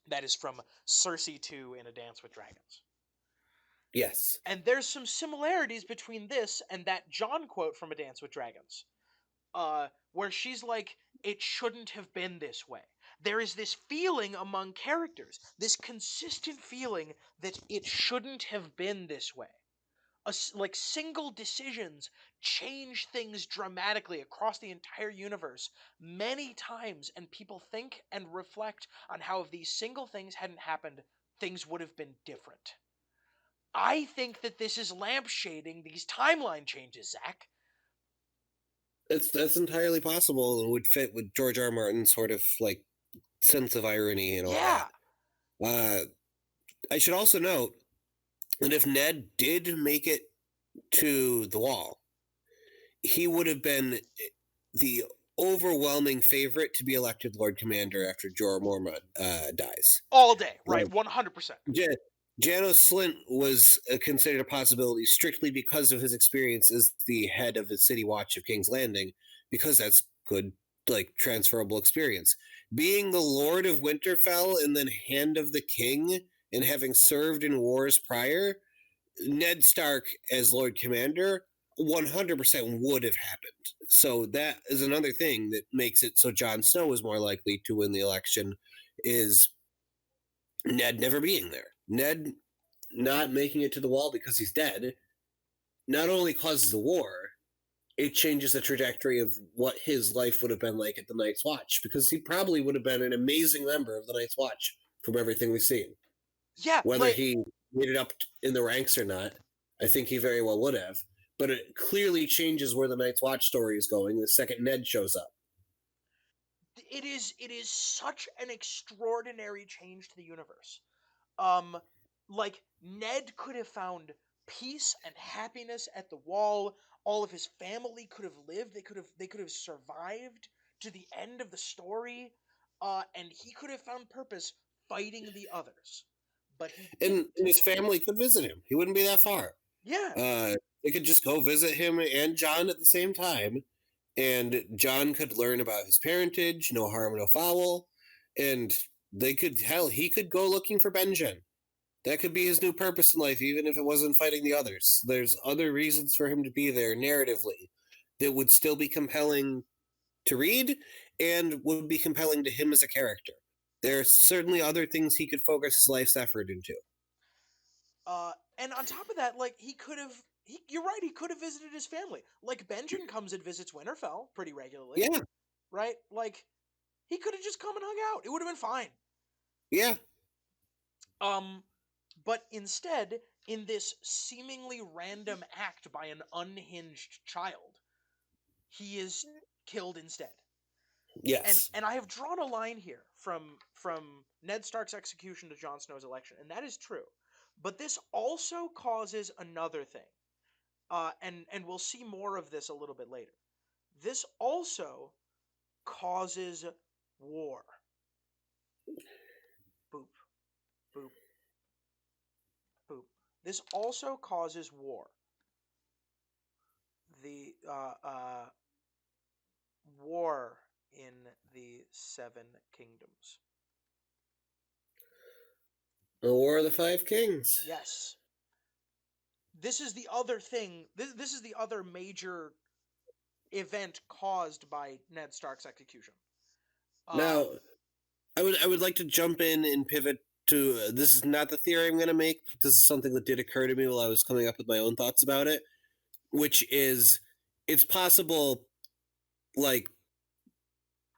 That is from Cersei 2 in A Dance with Dragons. Yes. And there's some similarities between this and that Jon quote from A Dance with Dragons, where she's like, it shouldn't have been this way. There is this feeling among characters, this consistent feeling that it shouldn't have been this way. Like single decisions change things dramatically across the entire universe many times, and people think and reflect on how if these single things hadn't happened, things would have been different. I think that this is lampshading these timeline changes, Zach. That's entirely possible and would fit with George R. R. Martin's sort of like sense of irony and all that. I should also note that if Ned did make it to the wall, he would have been the overwhelming favorite to be elected Lord Commander after Jorah Mormont dies. All day, right? 100%. Janos Slynt was considered a possibility strictly because of his experience as the head of the City Watch of King's Landing, because that's good, like, transferable experience. Being the Lord of Winterfell and then Hand of the King, and having served in wars prior, Ned Stark as Lord Commander 100% would have happened. So that is another thing that makes it so Jon Snow is more likely to win the election, is Ned never being there. Ned not making it to the wall because he's dead not only causes the war, it changes the trajectory of what his life would have been like at the Night's Watch, because he probably would have been an amazing member of the Night's Watch from everything we've seen. Yeah. Whether he made it up in the ranks or not, I think he very well would have. But it clearly changes where the Night's Watch story is going the second Ned shows up. It is such an extraordinary change to the universe. Like, Ned could have found peace and happiness at the wall. All of his family could have lived. They could have survived to the end of the story. And he could have found purpose fighting the others. But and his family could visit him. He wouldn't be that far. Yeah. They could just go visit him and Jon at the same time, and Jon could learn about his parentage, no harm, no foul, and he could go looking for Benjen. That could be his new purpose in life, even if it wasn't fighting the others. There's other reasons for him to be there narratively that would still be compelling to read and would be compelling to him as a character. There are certainly other things he could focus his life's effort into. And on top of that, like, you're right, he could have visited his family. Like, Benjen comes and visits Winterfell pretty regularly. Yeah. Right? Like, he could have just come and hung out. It would have been fine. Yeah. But instead, in this seemingly random act by an unhinged child, he is killed instead. Yes. And I have drawn a line here from Ned Stark's execution to Jon Snow's election, and that is true. But this also causes another thing. And we'll see more of this a little bit later. This also causes war. Boop. Boop. Boop. This also causes war. The war in the Seven Kingdoms. The War of the Five Kings. Yes. This is the other thing. This is the other major event caused by Ned Stark's execution. Now, I would like to jump in and pivot to this is not the theory I'm going to make, but this is something that did occur to me while I was coming up with my own thoughts about it, which is it's possible, like,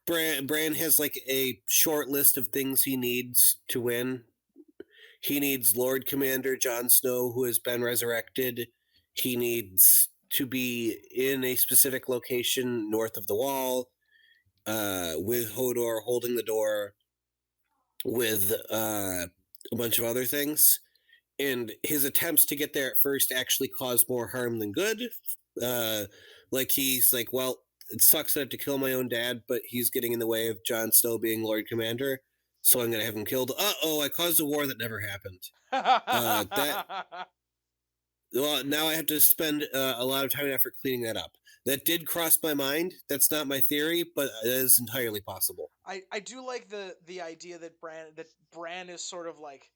Bran has like a short list of things he needs to win. He needs Lord Commander Jon Snow, who has been resurrected. He needs to be in a specific location north of the wall, with Hodor holding the door, with a bunch of other things. And his attempts to get there at first actually cause more harm than good. Like he's like, well, it sucks that I have to kill my own dad, but he's getting in the way of Jon Snow being Lord Commander, so I'm going to have him killed. Uh-oh, I caused a war that never happened. That Well, now I have to spend a lot of time and effort cleaning that up. That did cross my mind. That's not my theory, but it is entirely possible. I do like the idea that Bran is sort of like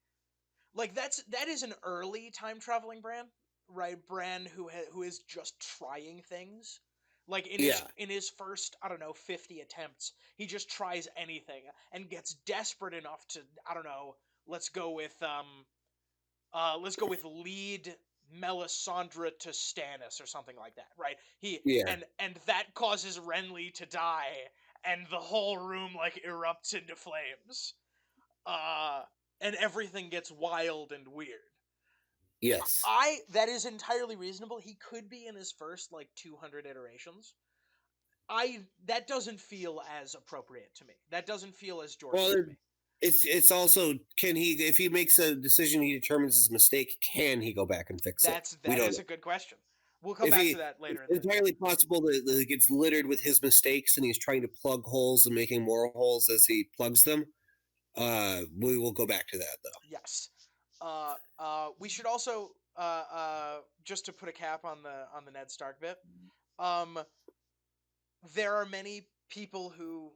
that is an early time traveling Bran, right? Bran who is just trying things. Like in his first, I don't know, 50 attempts, he just tries anything and gets desperate enough to, I don't know, let's go with lead Melisandre to Stannis or something like that, right? And that causes Renly to die, and the whole room like erupts into flames. And everything gets wild and weird. Yes. That is entirely reasonable. He could be in his first like 200 iterations. That doesn't feel as appropriate to me. That doesn't feel as George to me. It's also, can he, if he makes a decision he determines his mistake, can he go back and fix it? That is a good question. We'll come back to that later. It's entirely possible that it gets littered with his mistakes and he's trying to plug holes and making more holes as he plugs them. We will go back to that though. Yes. We should also just to put a cap on the Ned Stark bit. There are many people who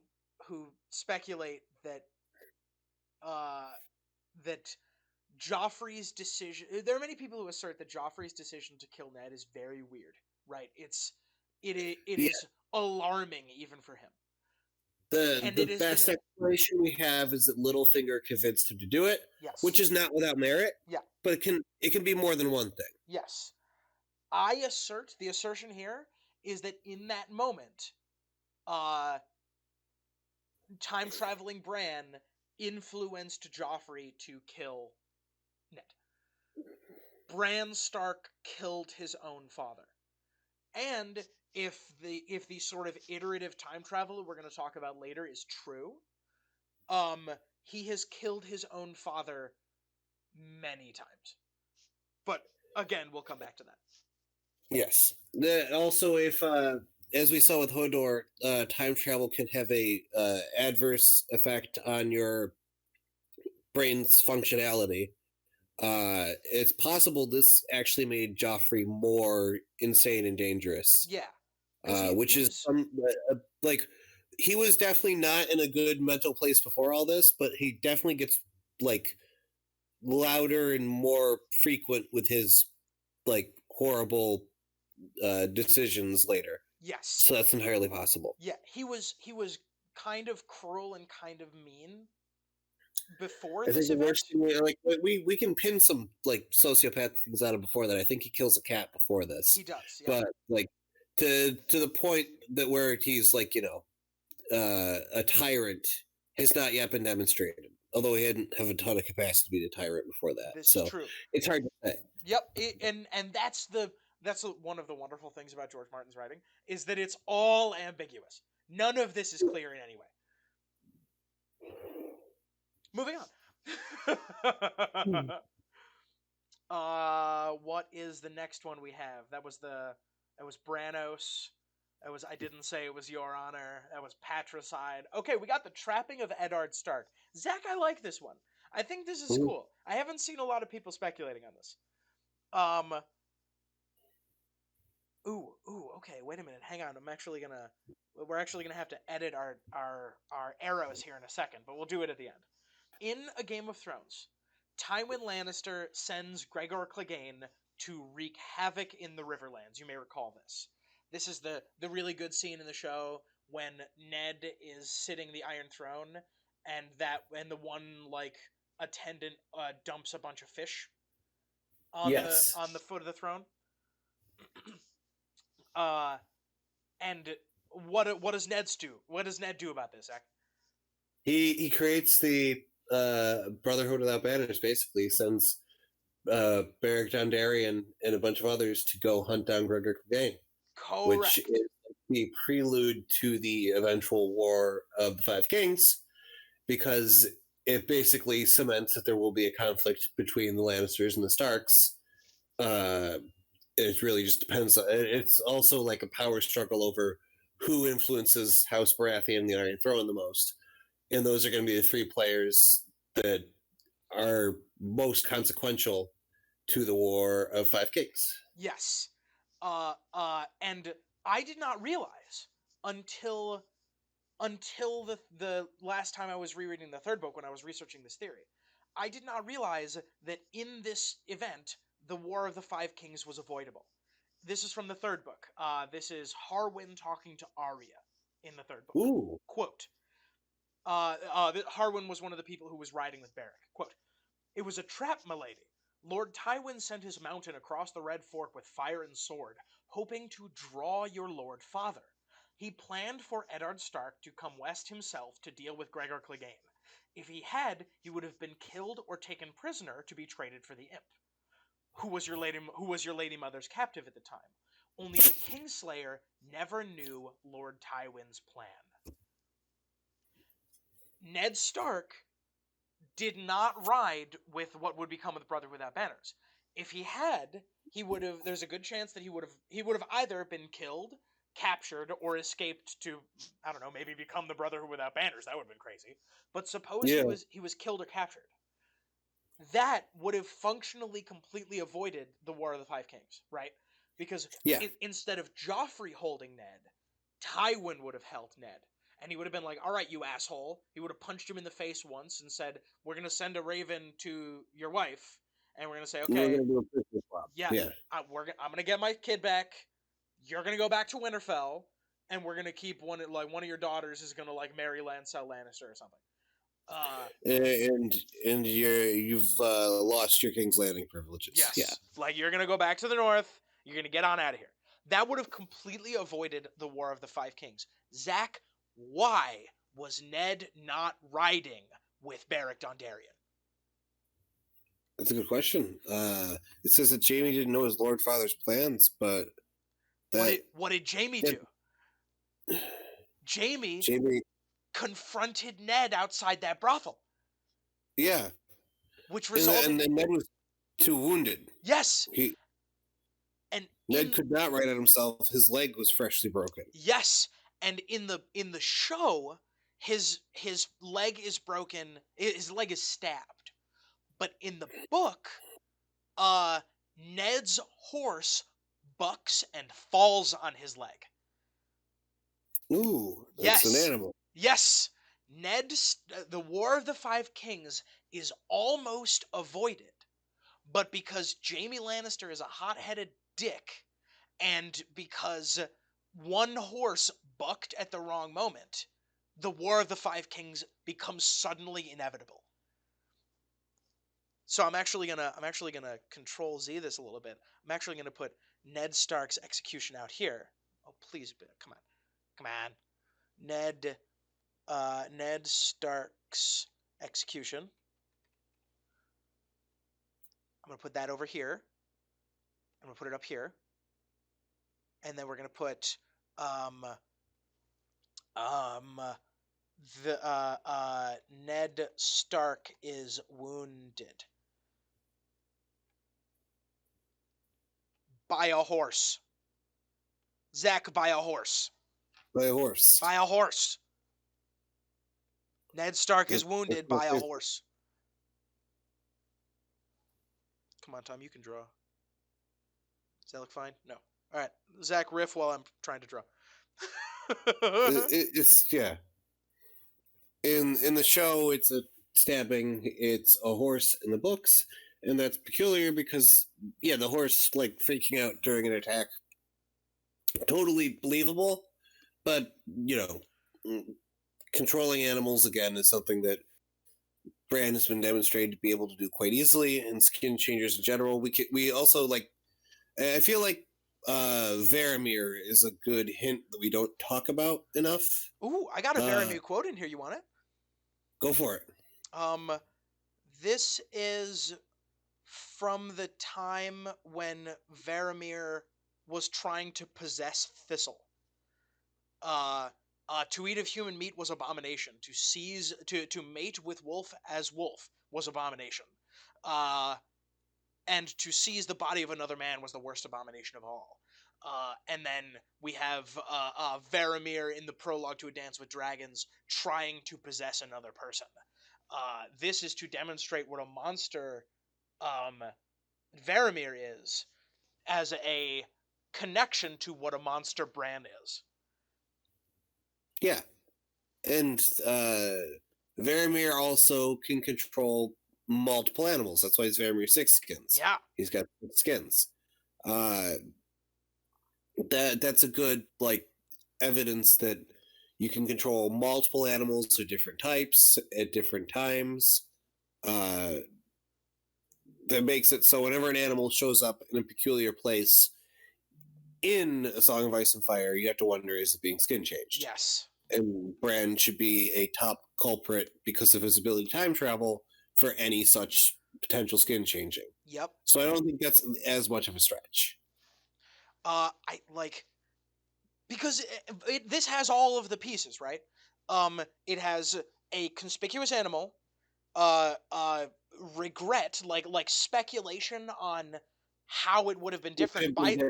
speculate that that Joffrey's decision. There are many people who assert that Joffrey's decision to kill Ned is very weird. Right? It is alarming even for him. The best explanation we have is that Littlefinger convinced him to do it, which is not without merit. Yeah, but it can be more than one thing. Yes, the assertion here is that in that moment, time traveling Bran influenced Joffrey to kill Ned. Bran Stark killed his own father, and if the sort of iterative time travel we're going to talk about later is true, he has killed his own father many times. But again, we'll come back to that. Yes. Also, if as we saw with Hodor, time travel can have a adverse effect on your brain's functionality. It's possible this actually made Joffrey more insane and dangerous. Yeah. Which is like he was definitely not in a good mental place before all this, but he definitely gets like louder and more frequent with his like horrible decisions later. Yes. So that's entirely possible. Yeah, he was kind of cruel and kind of mean before this event. Like we can pin some like sociopath things out of before that. I think he kills a cat before this. He does, yeah. But like to the point that where he's like, a tyrant has not yet been demonstrated. Although he didn't have a ton of capacity to be a tyrant before that. This is true. It's hard to say. Yep, and that's one of the wonderful things about George Martin's writing is that it's all ambiguous. None of this is clear in any way. Moving on. What is the next one we have? That was Branos. That was I didn't say it was Your Honor. That was Patricide. Okay, we got the trapping of Eddard Stark. Zach, I like this one. I think this is cool. I haven't seen a lot of people speculating on this. Okay, wait a minute. Hang on. We're actually gonna have to edit our arrows here in a second, but we'll do it at the end. In A Game of Thrones, Tywin Lannister sends Gregor Clegane to wreak havoc in the Riverlands. You may recall this. This is the really good scene in the show when Ned is sitting the Iron Throne, and the one like attendant dumps a bunch of fish Yes. on the foot of the throne. uh, and what does Ned do? What does Ned do about this? Zach? He creates the Brotherhood Without Banners. Basically, sends Beric Dondarrion and a bunch of others to go hunt down Gregor Clegane, which Correct. is the prelude to the eventual War of the Five Kings, because it basically cements that there will be a conflict between the Lannisters and the Starks. It really just depends. It's also like a power struggle over who influences House Baratheon and the Iron Throne the most. And those are going to be the three players that are most consequential to the War of Five Kings. Yes. And I did not realize until the last time I was rereading the third book when I was researching this theory. I did not realize that in this event, the War of the Five Kings was avoidable. This is from the third book. This is Harwin talking to Arya in the third book. Ooh. Quote, Harwin was one of the people who was riding with Beric. Quote, "It was a trap, milady. Lord Tywin sent his mountain across the Red Fork with fire and sword, hoping to draw your lord father. He planned for Eddard Stark to come west himself to deal with Gregor Clegane. If he had, he would have been killed or taken prisoner to be traded for the imp. Who was your lady mother's captive at the time? Only the Kingslayer never knew Lord Tywin's plan." Ned Stark did not ride with what would become of the Brother Without Banners. If he had, he would have. There's a good chance that he would have either been killed, captured, or escaped to, I don't know, maybe become the Brother Without Banners. That would have been crazy. But suppose he was killed or captured. That would have functionally completely avoided the War of the Five Kings, right? Because instead of Joffrey holding Ned, Tywin would have held Ned. And he would have been like, "All right, you asshole." He would have punched him in the face once and said, "We're going to send a raven to your wife." And we're going to say, "Okay, we're gonna do a I'm going to get my kid back. You're going to go back to Winterfell. And we're going to keep one of your daughters is going to like marry Lancel Lannister or something." And you've lost your King's Landing privileges. Yes. Yeah. Like, you're going to go back to the north. You're going to get on out of here. That would have completely avoided the War of the Five Kings. Zach, why was Ned not riding with Beric Dondarrion? That's a good question. It says that Jaime didn't know his Lord Father's plans, but what did Jaime do? Jaime confronted Ned outside that brothel. Yeah. Which resulted... And Ned was too wounded. Yes. Ned could not ride on himself. His leg was freshly broken. Yes. And in the show, his leg is broken. His leg is stabbed. But in the book, Ned's horse bucks and falls on his leg. Ooh, that's an animal. Yes. The War of the Five Kings is almost avoided, but because Jaime Lannister is a hot-headed dick, and because one horse bucked at the wrong moment, the War of the Five Kings becomes suddenly inevitable. So I'm actually gonna Control Z this a little bit. I'm actually gonna put Ned Stark's execution out here. Oh, please, come on. Ned Stark's execution. I'm going to put that over here. I'm going to put it up here. And then we're going to put Ned Stark is wounded by a horse. Zach, by a horse. By a horse. By a horse. Ned Stark is wounded by a horse. Come on, Tom, you can draw. Does that look fine? No. All right, Zach, riff while I'm trying to draw. It's yeah. In the show, it's a stabbing. It's a horse in the books, and that's peculiar because the horse like freaking out during an attack totally believable. But mm, controlling animals again is something that Bran has been demonstrated to be able to do quite easily, and skin changers in general. We also like. I feel like Varamir is a good hint that we don't talk about enough. Ooh, I got a Uh, Veramir quote in here. You want it? Go for it. Um, this is from the time when Varamir was trying to possess Thistle. Uh, to eat of human meat was abomination. To mate with wolf as wolf was abomination. Uh, and to seize the body of another man was the worst abomination of all. And then we have Varamir in the prologue to A Dance with Dragons trying to possess another person. This is to demonstrate what a monster um, Varamir is as a connection to what a monster Bran is. Yeah, and Varamir also can control multiple animals. That's why he's Varamir Six Skins. Yeah. He's got 6 skins. Uh, that's a good like evidence that you can control multiple animals of different types at different times. Uh, that makes it so whenever an animal shows up in a peculiar place in A Song of Ice and Fire, you have to wonder, is it being skin changed? Yes. And Bran should be a top culprit because of his ability to time travel for any such potential skin changing. Yep. So I don't think that's as much of a stretch. I like because this has all of the pieces, right? It has a conspicuous animal, regret, like speculation on how it would have been It different could be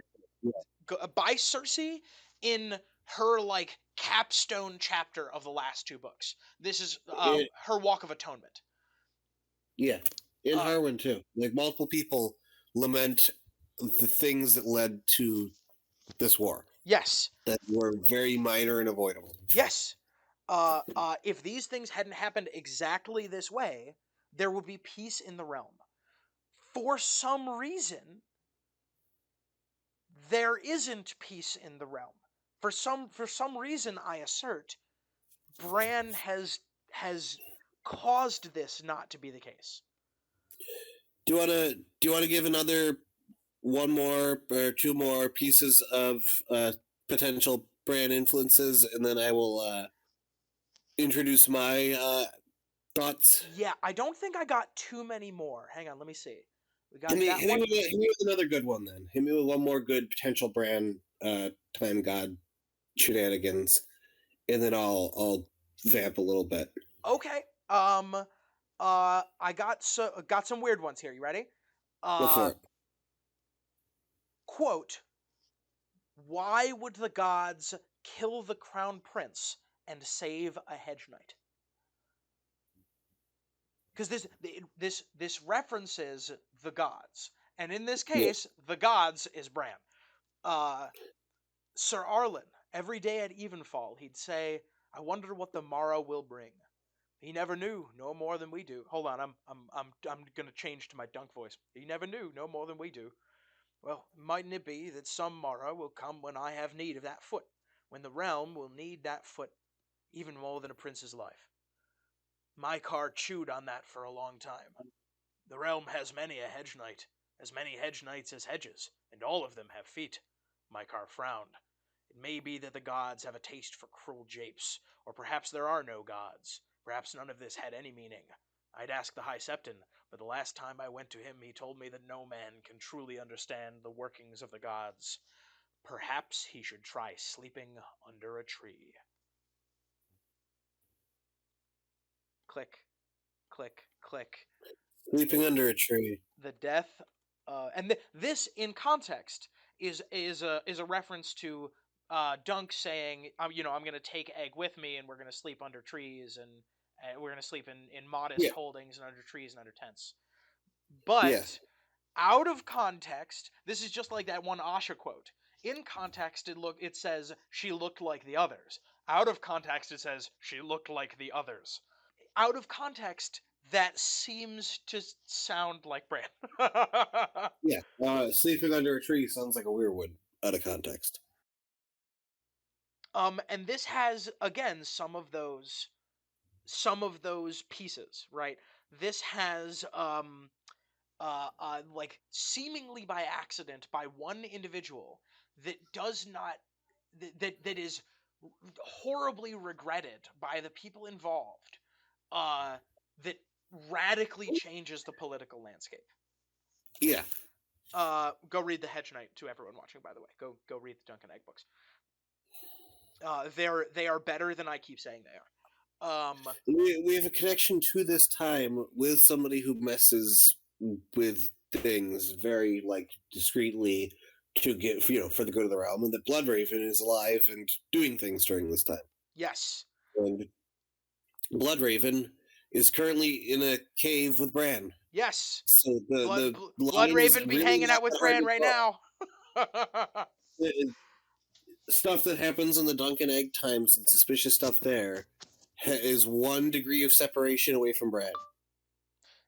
by Cersei in her like capstone chapter of the last two books. This is it, her Walk of Atonement. yeah, in Uh, Harwin too. Like multiple people lament the things that led to this war yes, that were very minor and avoidable. yes. If these things hadn't happened exactly this way, there would be peace in the realm. For some reason, there isn't peace in the realm. For some reason, I assert, Bran has caused this not to be the case. Do you wanna give another one more or two more pieces of potential brand influences, and then I will introduce my thoughts. Yeah, I don't think I got too many more. Hang on, let me see. We Hit got me, that hit me, one. with, hit me with another good one then. Hit me with one more good potential brand time god shenanigans, and then I'll vamp a little bit. Okay. I got some weird ones here. You ready? Go for Uh, it. quote: Why would the gods kill the crown prince and save a hedge knight? Because this references the gods, and in this Yeah. case, the gods is Bran. Uh, Sir Arlen, every day at evenfall, he'd say, "I wonder what the morrow will bring." He never knew, no more than we do. Hold on, I'm gonna change to my dunk voice. He never knew, no more than we do. Well, mightn't it be that some morrow will come when I have need of that foot, when the realm will need that foot even more than a prince's life? My car chewed on that for a long time. The realm has many a hedge knight, as many hedge knights as hedges, and all of them have feet. My car frowned. It may be that the gods have a taste for cruel japes, or perhaps there are no gods. Perhaps none of this had any meaning. I'd ask the High Septon, but the last time I went to him he told me that no man can truly understand the workings of the gods. Perhaps he should try sleeping under a tree. Click, click, click. Sleeping The under a tree. the death, this in context is a reference to Dunk saying, I'm going to take Egg with me, and we're going to sleep under trees, and we're going to sleep in modest Yeah. holdings and under trees and under tents. Yeah. But out of context, this is just like that one Asha quote. In context, it says she looked like the others. Out of context, it says she looked like the others. Out of context, that seems to sound like Bran. Yeah. Sleeping under a tree sounds like a weirwood out of context. And this has, again, some of those pieces, right? This has like seemingly by accident by one individual that does not that is horribly regretted by the people involved, that radically changes the political landscape. Yeah. Go read the Hedge Knight to everyone watching, by the way. Go read the Duncan Egg books. They are better than I keep saying they are. We have a connection to this time with somebody who messes with things very like discreetly to get for the good of the realm, and that Bloodraven is alive and doing things during this time. Yes. And Bloodraven is currently in a cave with Bran. Yes. So the line is Bloodraven be really hanging not out with that hard Bran to right draw. now. Stuff that happens in the Duncan Egg times and suspicious stuff there is 1 degree of separation away from Bran.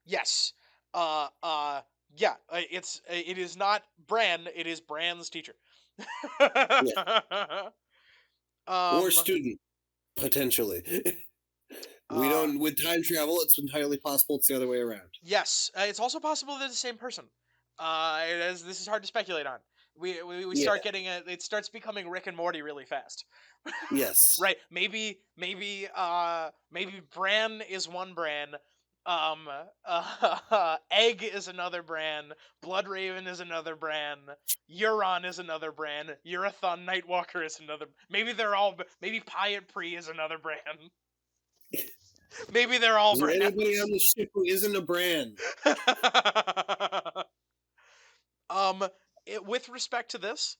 Yes. Yeah. It is not Bran. It is Bran's teacher. Yeah. Or student, potentially. We don't. With time travel, it's entirely possible it's the other way around. Yes, it's also possible they're the same person. This is hard to speculate on. We Yeah. start getting it starts becoming Rick and Morty really fast. Yes. Right? Maybe Bran is one Bran. Egg is another Bran. Bloodraven is another Bran. Euron is another Bran. Urathon Nightwalker is another. Maybe they're all. Maybe Pyat Pri is another Bran. Maybe they're all Is there Bran. anybody on the ship who isn't a Bran? With respect to this,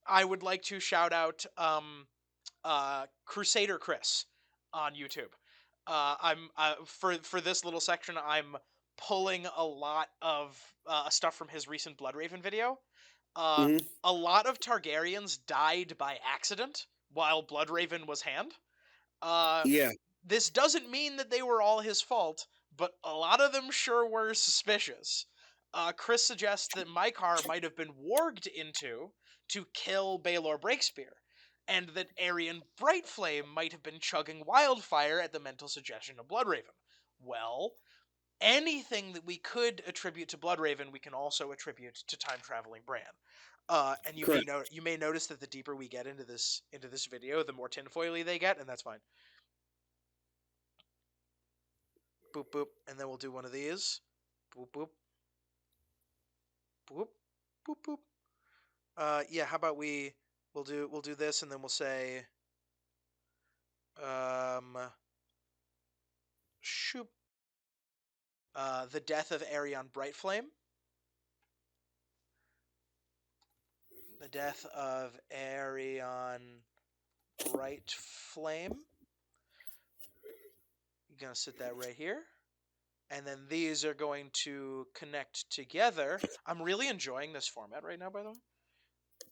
I would like to shout out Crusader Chris on YouTube. I'm for this little section, I'm pulling a lot of stuff from his recent Bloodraven video. Mm-hmm. A lot of Targaryens died by accident while Bloodraven was hand. Yeah. This doesn't mean that they were all his fault, but a lot of them sure were suspicious. Chris suggests that Mycar might have been warged into to kill Baelor Breakspear, and that Aryan Brightflame might have been chugging wildfire at the mental suggestion of Bloodraven. Well, anything that we could attribute to Bloodraven, we can also attribute to time-traveling Bran. And you may notice that the deeper we get into this video, the more tinfoily they get, and that's fine. Boop boop, and then we'll do one of these. Boop boop. Boop boop boop. Yeah, how about we'll do this, and then we'll say shoop. The death of Aryan Brightflame. The death of Aryan Brightflame. You're gonna sit that right here. And then these are going to connect together. I'm really enjoying this format right now, by the way.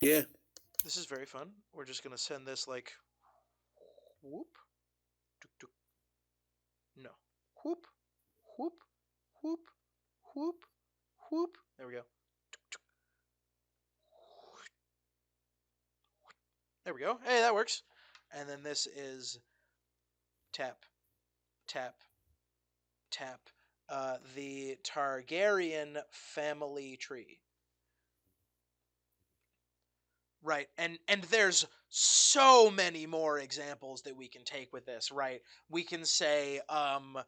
Yeah. This is very fun. We're just going to send this like whoop. No. Whoop. Whoop. Whoop. Whoop. Whoop. There we go. There we go. Hey, that works. And then this is tap, tap, tap. The Targaryen family tree. Right, and there's so many more examples that we can take with this, right? We can say the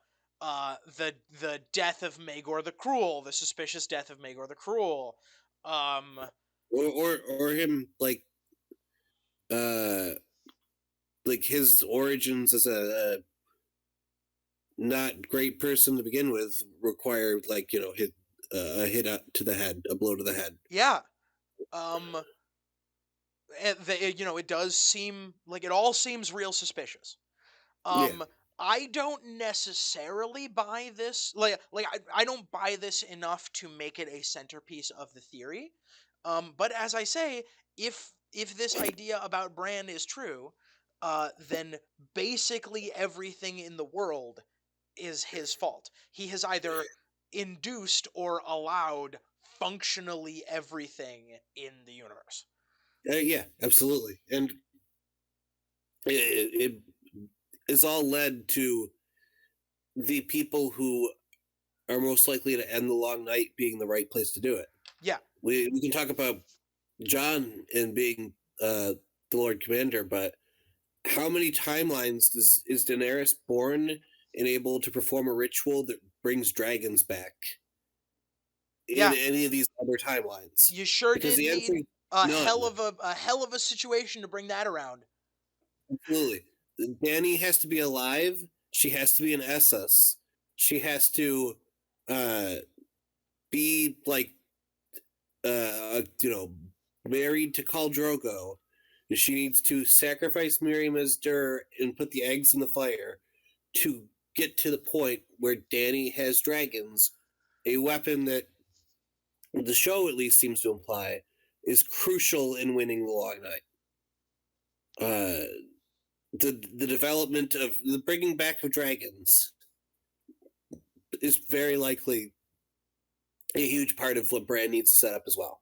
death of Maegor the Cruel, the suspicious death of Maegor the Cruel. Or him like his origins as a not great person to begin with required hit a hit to the head, a blow to the head. Yeah. It does seem like it all seems real suspicious. Yeah. I don't necessarily buy this. I don't buy this enough to make it a centerpiece of the theory. But as I say, if this idea about Bran is true, then basically everything in the world is his fault. He has either induced or allowed functionally everything in the universe. Yeah, absolutely. And it is all led to the people who are most likely to end the long night being the right place to do it. Yeah. We can talk about John and being the Lord Commander, but how many timelines is Daenerys born and able to perform a ritual that brings dragons back in Yeah. any of these other timelines? You sure Because did the answer need is a none. hell of a situation to bring that around. Absolutely. Dany has to be alive. She has to be an Essos. She has to uh, be like married to Khal Drogo. She needs to sacrifice Miriam as Dur and put the eggs in the fire to get to the point where Dany has dragons, a weapon that the show at least seems to imply is crucial in winning the Long Night. The development of the bringing back of dragons is very likely a huge part of what Bran needs to set up as well.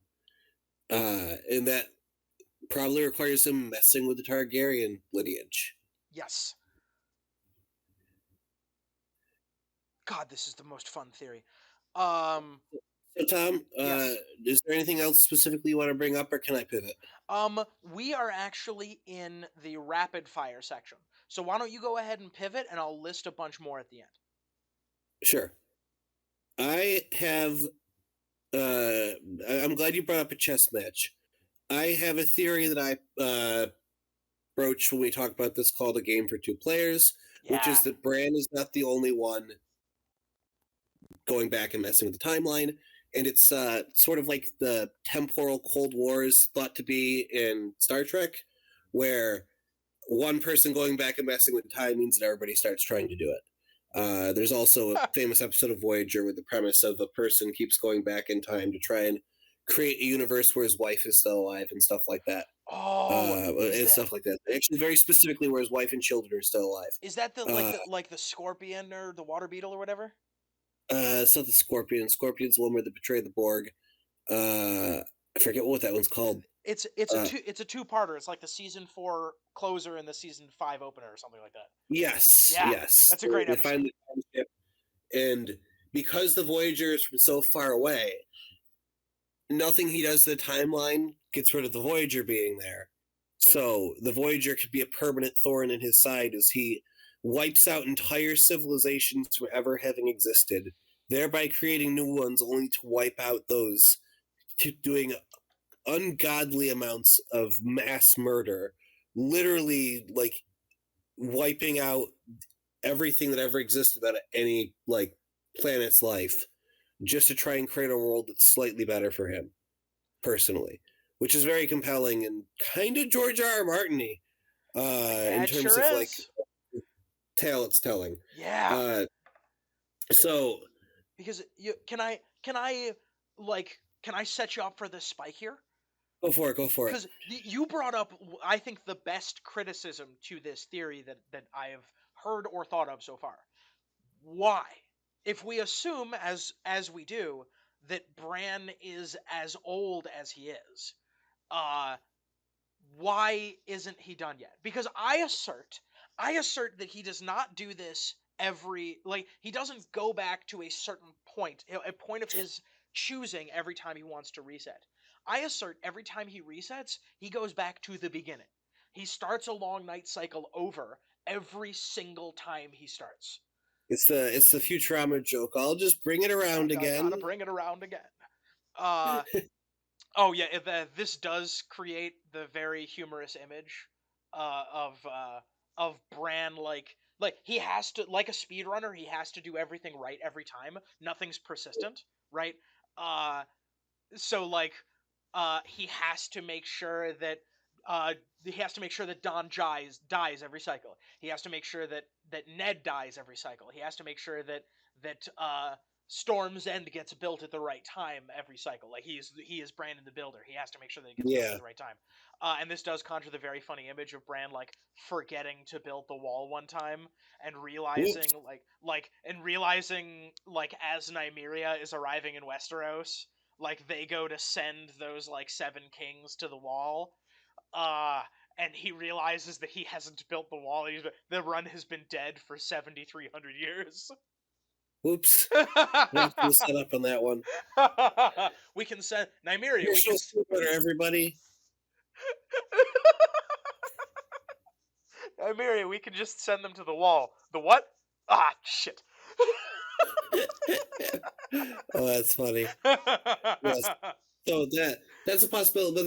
And that probably requires him messing with the Targaryen lineage. Yes. God, this is the most fun theory. So, Tom, Yes. is there anything else specifically you want to bring up, or can I pivot? We are actually in the rapid fire section. So why don't you go ahead and pivot, and I'll list a bunch more at the end. Sure. I have. I'm glad you brought up a chess match. I have a theory that I broached when we talk about this called a game for two players, which Yeah. is that Bran is not the only one going back and messing with the timeline. And it's sort of like the temporal Cold Wars thought to be in Star Trek, where one person going back and messing with time means that everybody starts trying to do it. There's also a famous episode of Voyager with the premise of a person keeps going back in time to try and create a universe where his wife is still alive and stuff like that. Oh, Stuff like that. Actually, very specifically, where his wife and children are still alive. is that the Uh, like the scorpion or the water beetle or whatever? it's not the Scorpion. Scorpion's the one where they betray the Borg. I forget what that one's called. It's a two-parter. It's like the season 4 closer and the season 5 opener or something like that. Yes, Yeah, yes. that's a great They episode. find the time ship, and because the Voyager is from so far away, nothing he does to the timeline gets rid of the Voyager being there. So the Voyager could be a permanent thorn in his side as he wipes out entire civilizations from ever having existed, thereby creating new ones only to wipe out those, doing ungodly amounts of mass murder, literally like wiping out everything that ever existed out of any like planet's life, just to try and create a world that's slightly better for him personally, which is very compelling and kind of George R. R. Martin-y Yeah, in it terms sure of like is. tale it's telling. Yeah. So Because can I can I set you up for this spike here? go for it. Go for it. Because you brought up, I think, the best criticism to this theory that I have heard or thought of so far. Why? If we assume, as we do, that Bran is as old as he is, uh, why isn't he done yet? Because I assert that he does not do this he doesn't go back to a certain point, a point of his choosing every time he wants to reset. I assert every time he resets, he goes back to the beginning. He starts a long night cycle over every single time he starts. It's the Futurama joke. I'll just bring it around I gotta again. bring it around again. Uh, Oh yeah, this does create the very humorous image uh, of uh, of Bran like he has to, like a speedrunner, he has to do everything right every time. Nothing's persistent, right? Uh, so he has to make sure that uh Don dies every cycle. He has to make sure that Ned dies every cycle. He has to make sure that Storm's End gets built at the right time every cycle. Like he is Brandon the Builder. He has to make sure that it gets built at Yeah. the right time. And this does conjure the very funny image of Bran like forgetting to build the wall one time and realizing Whoops. like as Nymeria is arriving in Westeros, like they go to send those like 7 kings to the wall, uh and he realizes that he hasn't built the wall. The run has been dead for 7,300 years. Whoops. Nice to set up on that one. We can send Nymeria. Here's everybody. Nymeria, we can just send them to the wall. The what? Ah, shit. Oh, that's funny. Yes. So that's a possibility, but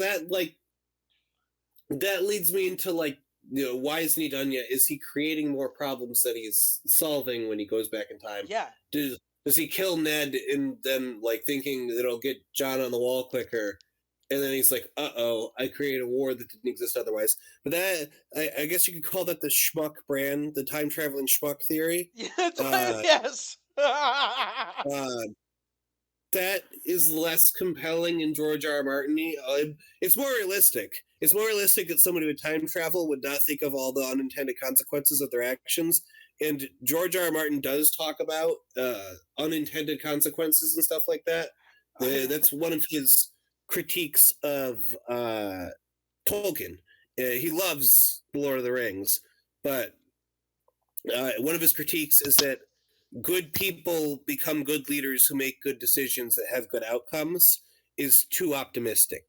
that leads me into why isn't he done yet? Is he creating more problems that he's solving when he goes back in time? Yeah. Does he kill Ned and then thinking that it'll get Jon on the wall quicker? And then he's like, "Uh-oh, I created a war that didn't exist otherwise." But that, I guess you could call that the schmuck Bran, the time traveling schmuck theory. Yes. That is less compelling in George R. R. Martin. It's more realistic. It's more realistic that somebody with time travel would not think of all the unintended consequences of their actions. And George R. R. Martin does talk about unintended consequences and stuff like that. That's one of his critiques of Tolkien. He loves The Lord of the Rings, but one of his critiques is that good people become good leaders who make good decisions that have good outcomes is too optimistic.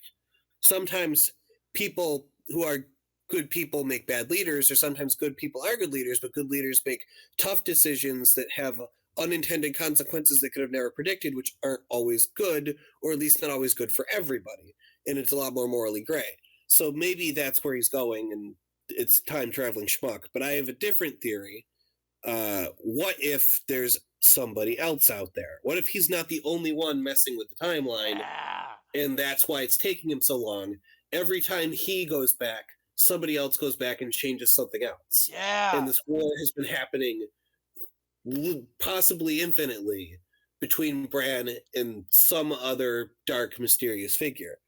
Sometimes people who are good people make bad leaders, or sometimes good people are good leaders, but good leaders make tough decisions that have unintended consequences they could have never predicted, which aren't always good, or at least not always good for everybody. And it's a lot more morally gray. So maybe that's where he's going, and it's time traveling schmuck. But I have a different theory. What if there's somebody else out there? What if he's not the only one messing with the timeline, and that's why it's taking him so long? Every time he goes back, somebody else goes back and changes something else. Yeah. And this war has been happening possibly infinitely between Bran and some other dark, mysterious figure.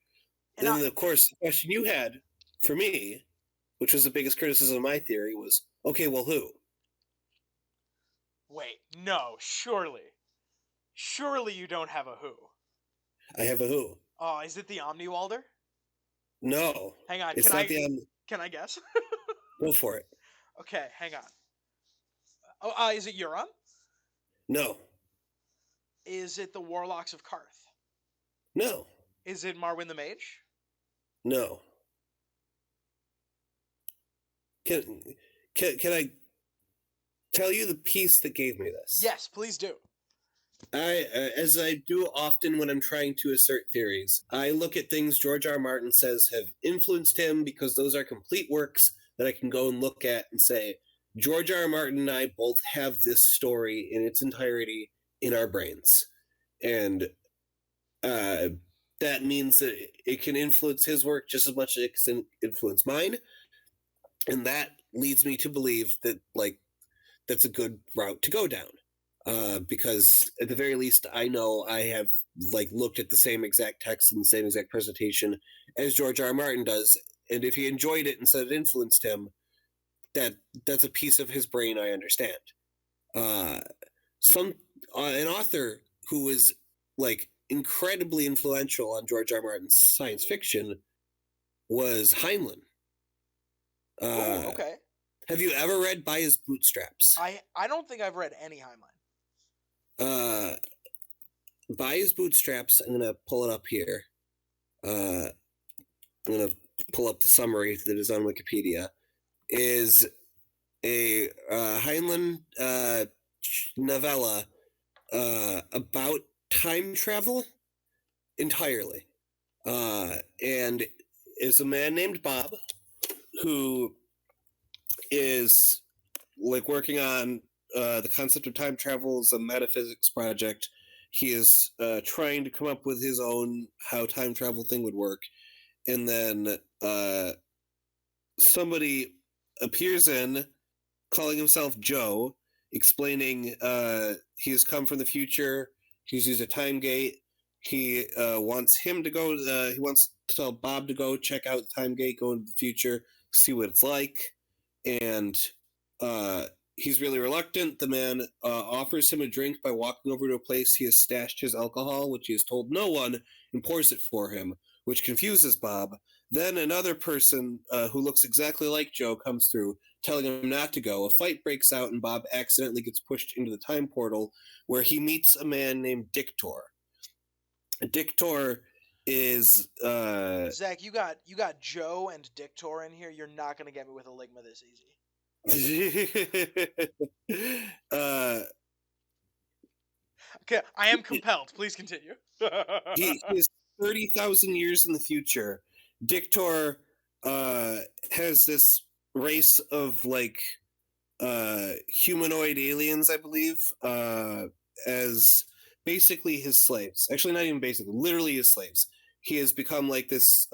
And then, of course, the question you had for me, which was the biggest criticism of my theory, was, okay, well, who? Wait, no, surely. Surely you don't have a who. I have a who. Oh, is it the Omniwalder? No. Hang on, it's not can I guess? Go for it. Okay, hang on. Oh, is it Euron? No. Is it the Warlocks of Karth? No. Is it Marwyn the Mage? No. Can I tell you the piece that gave me this? Yes, please do. As I do often when I'm trying to assert theories, I look at things George R. R. Martin says have influenced him, because those are complete works that I can go and look at and say, George R. R. Martin and I both have this story in its entirety in our brains. And that means that it can influence his work just as much as it can influence mine. And that leads me to believe that, that's a good route to go down. Because at the very least, I know I have looked at the same exact text and the same exact presentation as George R. R. Martin does, and if he enjoyed it and said it influenced him, that's a piece of his brain I understand. An author who was incredibly influential on George R. R. Martin's science fiction was Heinlein. Okay. Have you ever read By His Bootstraps? I don't think I've read any Heinlein. By His Bootstraps, I'm going to pull it up here. I'm going to pull up the summary that is on Wikipedia, is a Heinlein novella about time travel entirely. And is a man named Bob who is working on the concept of time travel as a metaphysics project. He is trying to come up with his own how time travel thing would work. And then somebody appears in, calling himself Joe, explaining he has come from the future. He's used a time gate. He wants him to go. He wants to tell Bob to go check out the time gate, go into the future, see what it's like. And he's really reluctant. The man offers him a drink by walking over to a place he has stashed his alcohol, which he has told no one, and pours it for him, which confuses Bob. Then another person who looks exactly like Joe comes through, telling him not to go. A fight breaks out, and Bob accidentally gets pushed into the time portal, where he meets a man named Dictor. Dictor is Zach, you got Joe and Dictor in here. You're not gonna get me with a Ligma this easy. Okay, I am compelled. Please continue. he is 30,000 years in the future. Dictor has this race of like humanoid aliens, I believe, as basically his slaves. Actually, not even basically, literally his slaves. He has become like this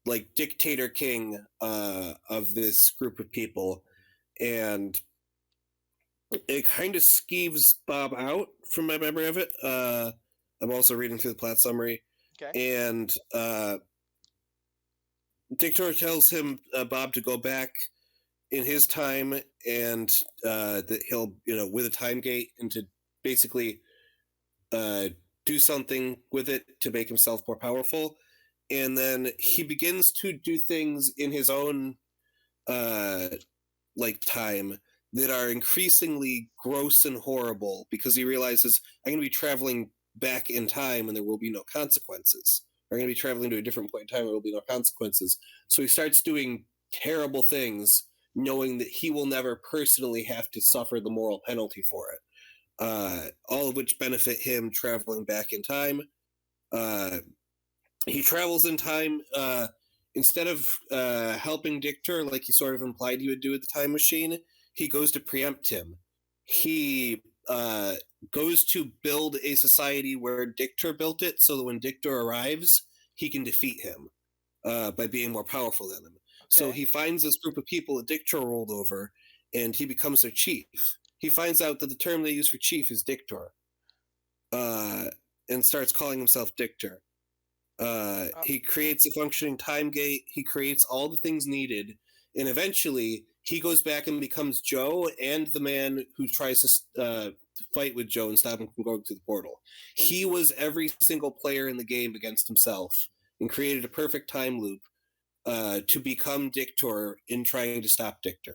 like dictator king of this group of people, and it kind of skeeves Bob out from my memory of it. I'm also reading through the plot summary, Okay. and Dictor tells him Bob to go back in his time, and that he'll, with a time gate, and to basically do something with it to make himself more powerful. And then he begins to do things in his own like time that are increasingly gross and horrible, because he realizes, I'm going to be traveling back in time and there will be no consequences. I'm going to be traveling to a different point in time and there will be no consequences. So he starts doing terrible things, knowing that he will never personally have to suffer the moral penalty for it. All of which benefit him traveling back in time. He travels in time. Instead of helping Dictor, like he sort of implied he would do with the time machine, he goes to preempt him. He goes to build a society where Dictor built it, so that when Dictor arrives, he can defeat him by being more powerful than him. Okay. So he finds this group of people that Dictor rolled over, and he becomes their chief. He finds out that the term they use for chief is Dictor, and starts calling himself Dictor. He creates a functioning time gate. He creates all the things needed, and eventually he goes back and becomes Joe and the man who tries to fight with Joe and stop him from going through the portal. He was every single player in the game against himself and created a perfect time loop to become Dictor in trying to stop Dictor.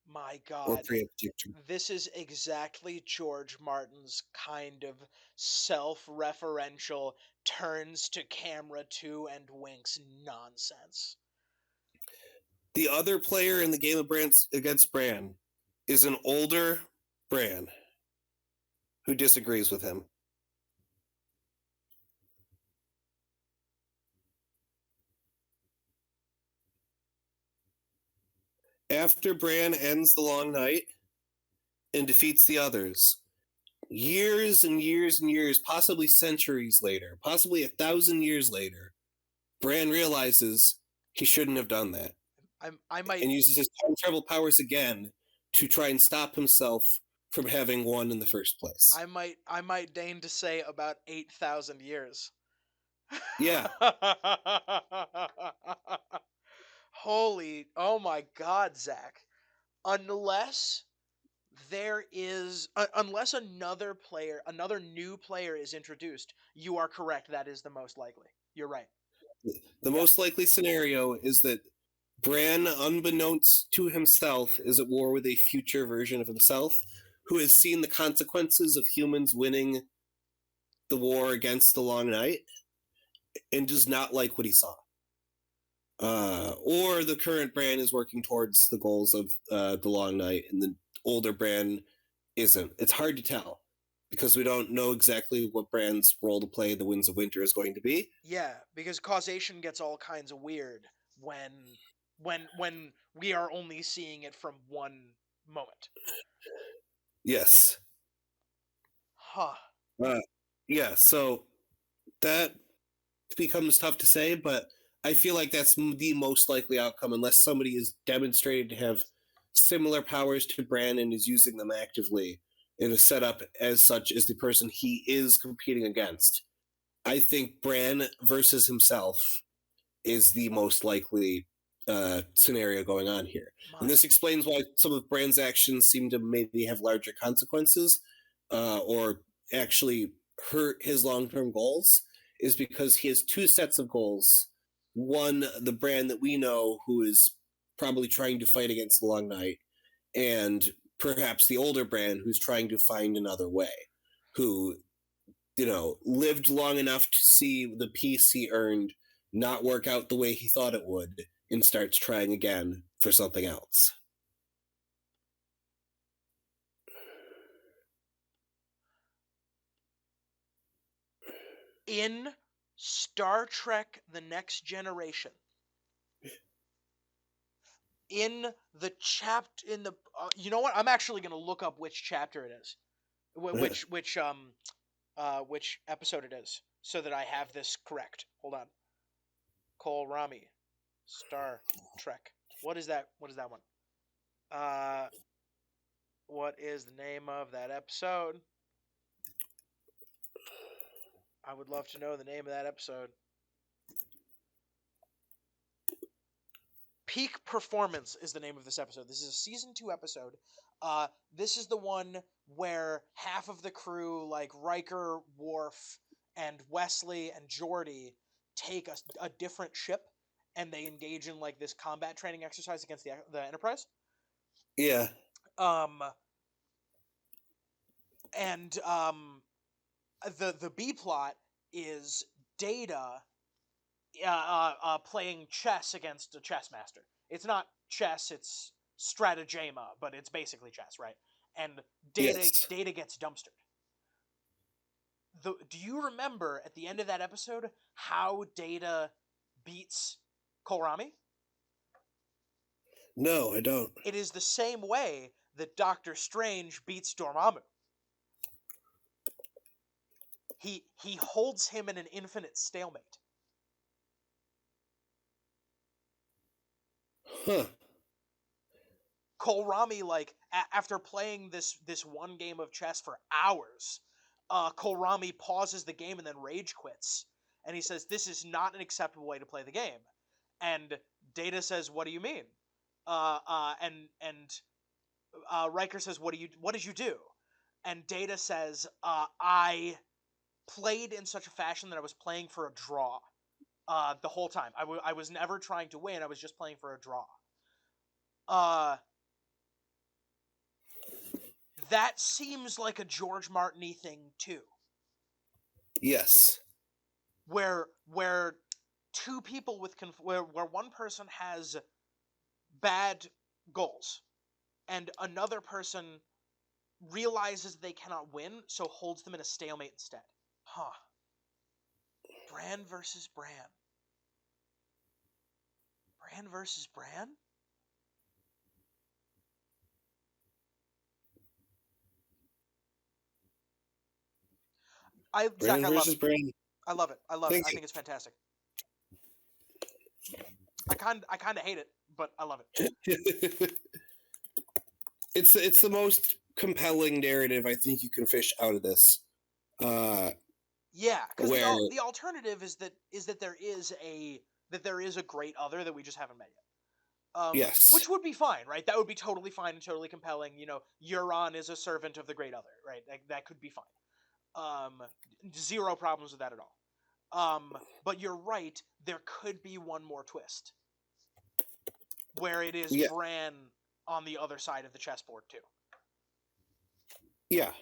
My God, Dictor. This is exactly George Martin's kind of self-referential turns to camera to and winks nonsense. The other player in the game of Bran against Bran is an older Bran who disagrees with him. After Bran ends the long night and defeats the others, years and years and years, possibly centuries later, possibly 1,000 years later, Bran realizes he shouldn't have done that. I might and uses his time travel powers again to try and stop himself from having won in the first place. I might deign to say about 8,000 years. Yeah. Holy, oh my God, Zach. Unless there is, unless another new player is introduced, you are correct. That is the most likely. You're right. The most likely scenario is that Bran, unbeknownst to himself, is at war with a future version of himself who has seen the consequences of humans winning the war against the Long Night and does not like what he saw. Or the current Bran is working towards the goals of the Long Night, and the older Bran isn't. It's hard to tell because we don't know exactly what Bran's role to play in the Winds of Winter is going to be. Yeah, because causation gets all kinds of weird when we are only seeing it from one moment. Yes. Huh. Yeah, so that becomes tough to say, but I feel like that's the most likely outcome unless somebody is demonstrated to have similar powers to Bran and is using them actively and is set up as such as the person he is competing against. I think Bran versus himself is the most likely scenario going on here. And this explains why some of Bran's actions seem to maybe have larger consequences or actually hurt his long-term goals, is because he has two sets of goals one, the Bran that we know, who is probably trying to fight against the Long Night, and perhaps the older Bran who's trying to find another way, who, lived long enough to see the peace he earned not work out the way he thought it would, and starts trying again for something else. In Star Trek The Next Generation, in the you know what? I'm actually going to look up which chapter it is. Which episode it is, so that I have this correct. Hold on. Cole Rami, Star Trek. What is that? What is that one? What is the name of that episode? I would love to know the name of that episode. Peak Performance is the name of this episode. This is a season 2 episode. This is the one where half of the crew, like Riker, Worf, and Wesley and Geordi, take a different ship, and they engage in like this combat training exercise against the Enterprise. Yeah. The B plot is Data playing chess against a chess master. It's not chess, it's stratagema, but it's basically chess, right? And Data gets dumpstered. Do you remember at the end of that episode how Data beats Kolrami? No, I don't. It is the same way that Doctor Strange beats Dormammu. He holds him in an infinite stalemate. Huh. Kolrami, like, after playing this one game of chess for hours, Kolrami pauses the game and then rage quits. And he says, "This is not an acceptable way to play the game." And Data says, "What do you mean?" Riker says, "What did you do?" And Data says, "I played in such a fashion that I was playing for a draw the whole time. I was never trying to win. I was just playing for a draw." That seems like a George Martin-y thing too. Yes. Where two people with where one person has bad goals and another person realizes they cannot win, so holds them in a stalemate instead. Huh. Bran versus Bran. Bran versus Bran? Bran versus Bran. I love it. I think it's fantastic. I kind of hate it, but I love it. It's the most compelling narrative I think you can fish out of this. Yeah, because the alternative is that there is a great other that we just haven't met yet. Yes. Which would be fine, right? That would be totally fine and totally compelling. Euron is a servant of the great other, right? That could be fine. Zero problems with that at all. But you're right, there could be one more twist. Where it is Bran on the other side of the chessboard, too. Yeah.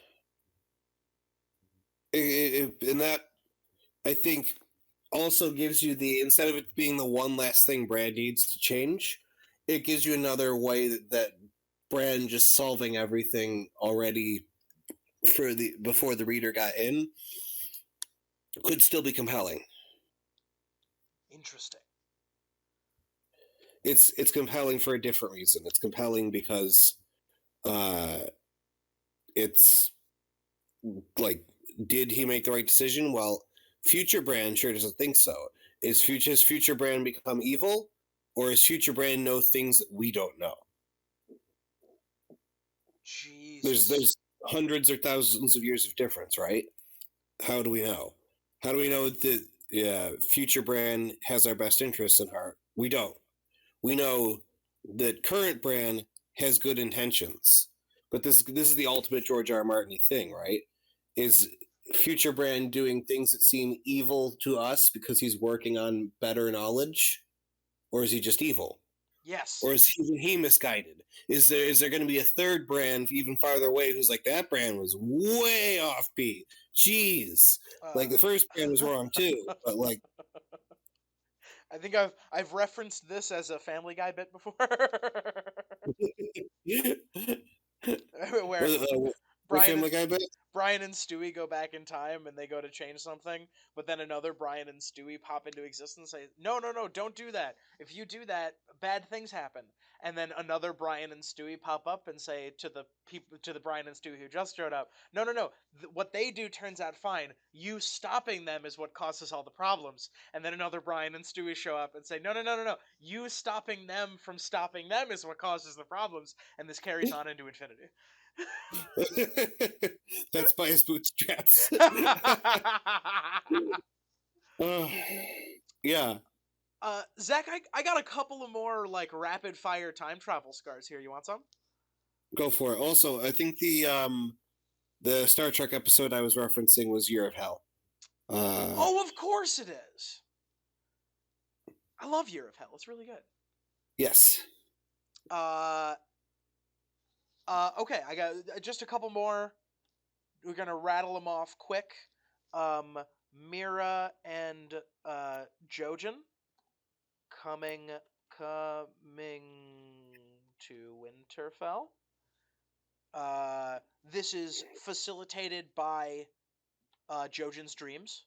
And that, I think, also gives you instead of it being the one last thing Bran needs to change, it gives you another way that Bran just solving everything already before the reader got in could still be compelling. Interesting. It's compelling for a different reason. It's compelling because it's like, did he make the right decision? Well, future Bran sure doesn't think so. Has future Bran become evil, or is future Bran know things that we don't know? Jesus. There's hundreds or thousands of years of difference, right? How do we know? How do we know that future Bran has our best interests in heart? We don't. We know that current Bran has good intentions, but this is the ultimate George R. R. Martin thing, right? Is future Bran doing things that seem evil to us because he's working on better knowledge, or is he just evil? Yes. Or is he misguided? Is there going to be a third Bran even farther away who's like, that Bran was way off beat? Jeez, like the first Bran was wrong too, but like I think I've referenced this as a Family Guy bit before, where what Brian Family and Guy bit? Brian and Stewie go back in time and they go to change something, but then another Brian and Stewie pop into existence and say, "No, no, no, don't do that. If you do that, bad things happen." And then another Brian and Stewie pop up and say to the people, to the Brian and Stewie who just showed up, "No, no, no. What they do turns out fine. You stopping them is what causes all the problems." And then another Brian and Stewie show up and say, "No, no, no, no, no. You stopping them from stopping them is what causes the problems." And this carries on into infinity. That's by his bootstraps. uh, yeah, Zach, I got a couple of more like rapid fire time travel scars here. You want some? go for it. Also, I think the Star Trek episode I was referencing was Year of Hell. Oh, of course it is. I love Year of Hell. It's really good. Yes. Okay, I got just a couple more. We're gonna rattle them off quick. Mira and Jojen coming to Winterfell. This is facilitated by Jojen's dreams.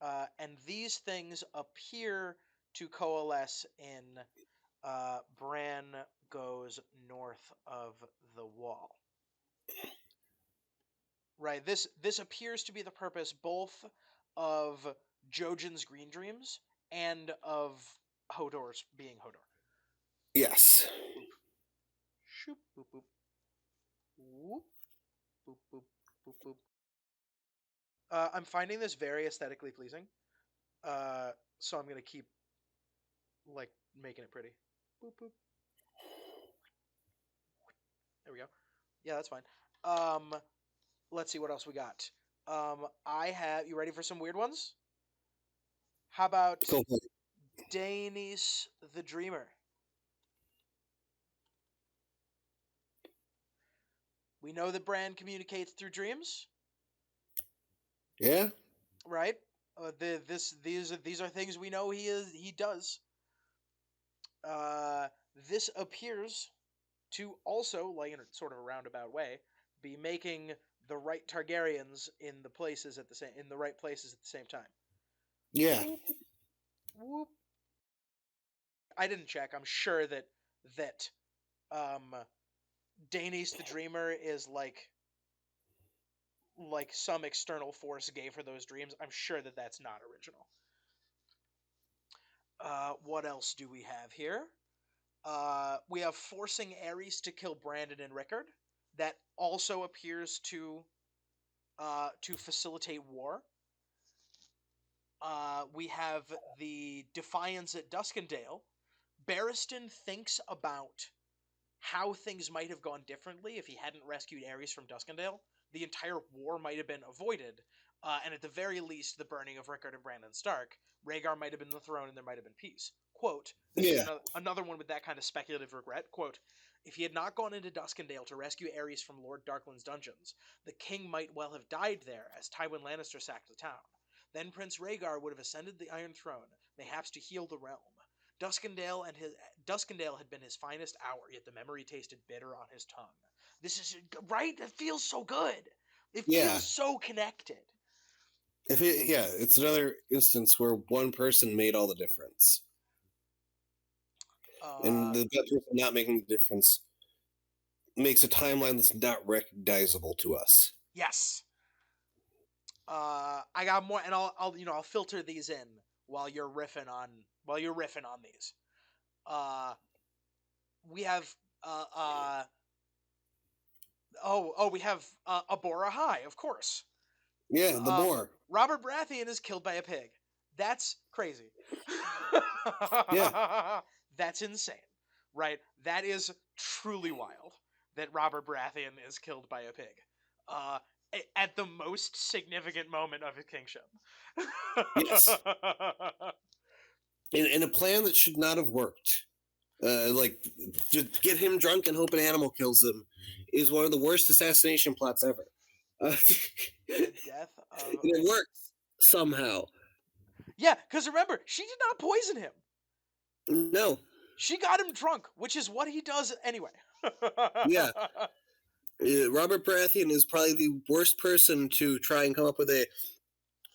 And these things appear to coalesce in Bran goes north of the wall. Right. This appears to be the purpose both of Jojen's green dreams and of Hodor's being Hodor. Yes. Boop. Shoop, boop, boop. Whoop. Boop, boop, boop, boop. I'm finding this very aesthetically pleasing. So I'm gonna keep like making it pretty. Boop, boop. There we go. Yeah, that's fine. Let's see what else we got. I have. You ready for some weird ones? How about Daenerys the Dreamer? We know that Bran communicates through dreams. Yeah. Right. These are things we know he does. This appears to also, like in a sort of a roundabout way, be making the right Targaryens in the right places at the same time. Yeah. Whoop, whoop. I didn't check. I'm sure that Daenerys the Dreamer is like some external force gave her those dreams. I'm sure that that's not original. What else do we have here? We have forcing Aerys to kill Brandon and Rickard. That also appears to facilitate war. We have the Defiance at Duskendale. Barristan thinks about how things might have gone differently if he hadn't rescued Aerys from Duskendale. The entire war might have been avoided, and at the very least, the burning of Rickard and Brandon Stark. Rhaegar might have been the throne, and there might have been peace. Quote, this is another one with that kind of speculative regret. Quote, if he had not gone into Duskendale to rescue Aerys from Lord Darkland's dungeons, the king might well have died there as Tywin Lannister sacked the town. Then Prince Rhaegar would have ascended the Iron Throne, mayhaps to heal the realm. Duskendale had been his finest hour, yet the memory tasted bitter on his tongue. This is right. It feels so good. It feels so connected. It's another instance where one person made all the difference, and the person not making the difference makes a timeline that's not recognizable to us. Yes. I got more, and I'll filter these in while you're riffing on these. We have we have Abora High, of course. Yeah, the boar. Robert Baratheon is killed by a pig. That's crazy. Yeah. That's insane, right? That is truly wild that Robert Baratheon is killed by a pig. at the most significant moment of his kingship. Yes. In a plan that should not have worked. Like, just get him drunk and hope an animal kills him is one of the worst assassination plots ever. The death of... And it works somehow. Yeah, because remember, she did not poison him. No. She got him drunk, which is what he does anyway. Yeah. Robert Baratheon is probably the worst person to try and come up with a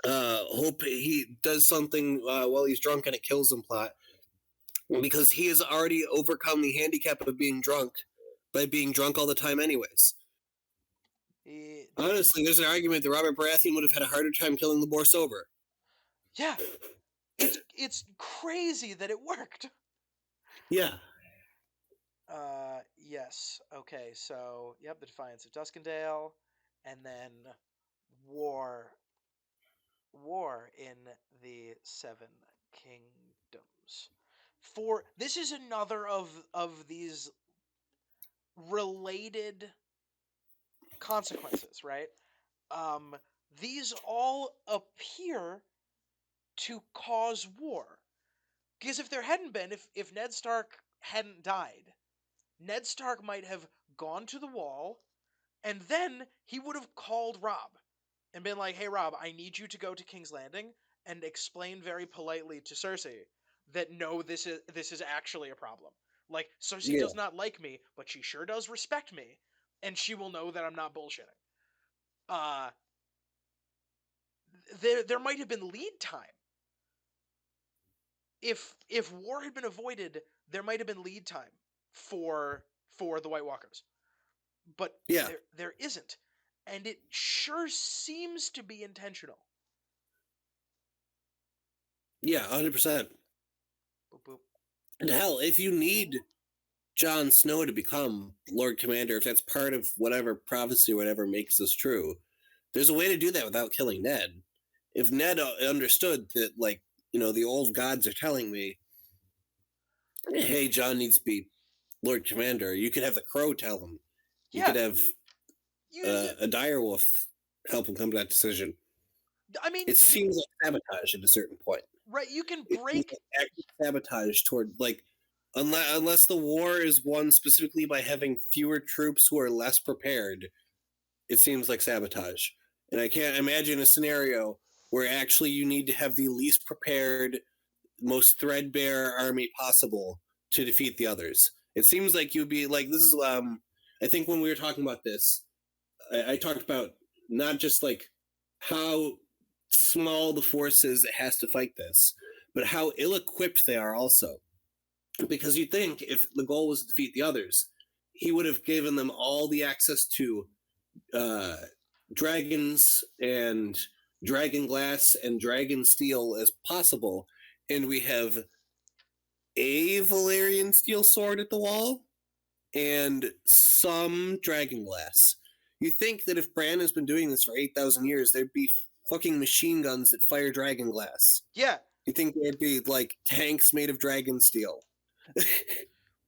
hope he does something while he's drunk and it kills him plot. Because he has already overcome the handicap of being drunk by being drunk all the time anyways. Honestly, there's an argument that Robert Baratheon would have had a harder time killing the boar sober. Yeah. It's crazy that it worked. Yeah. Yes. Okay, so, yep, the Defiance of Duskendale, and then War in the Seven Kingdoms. This is another of these related consequences, right? These all appear to cause war. Because if there hadn't been, if Ned Stark hadn't died, Ned Stark might have gone to the wall, and then he would have called Robb and been like, hey, Robb, I need you to go to King's Landing and explain very politely to Cersei that no, this is actually a problem. Like, Cersei does not like me, but she sure does respect me, and she will know that I'm not bullshitting. There might have been lead time. If war had been avoided, there might have been lead time for the White Walkers. But there isn't. And it sure seems to be intentional. Yeah, 100%. Boop, boop. And hell, if you need Jon Snow to become Lord Commander, if that's part of whatever prophecy or whatever makes this true, there's a way to do that without killing Ned. If Ned understood that, like, the old gods are telling me, hey, Jon needs to be Lord Commander, you could have the Crow tell him. You could have a direwolf help him come to that decision. I mean, it seems like sabotage at a certain point. Right, you can break active sabotage toward, like, unless the war is won specifically by having fewer troops who are less prepared, it seems like sabotage. And I can't imagine a scenario where actually you need to have the least prepared, most threadbare army possible to defeat the others. It seems like you'd be like, this is I think when we were talking about this, I talked about not just like how small the force is that has to fight this, but how ill-equipped they are also. Because you'd think if the goal was to defeat the others, he would have given them all the access to dragons and dragon glass and dragon steel as possible, and we have a Valyrian steel sword at the wall and some dragon glass. You think that if Bran has been doing this for 8,000 years, there'd be fucking machine guns that fire dragon glass. Yeah. You think there'd be like tanks made of dragon steel.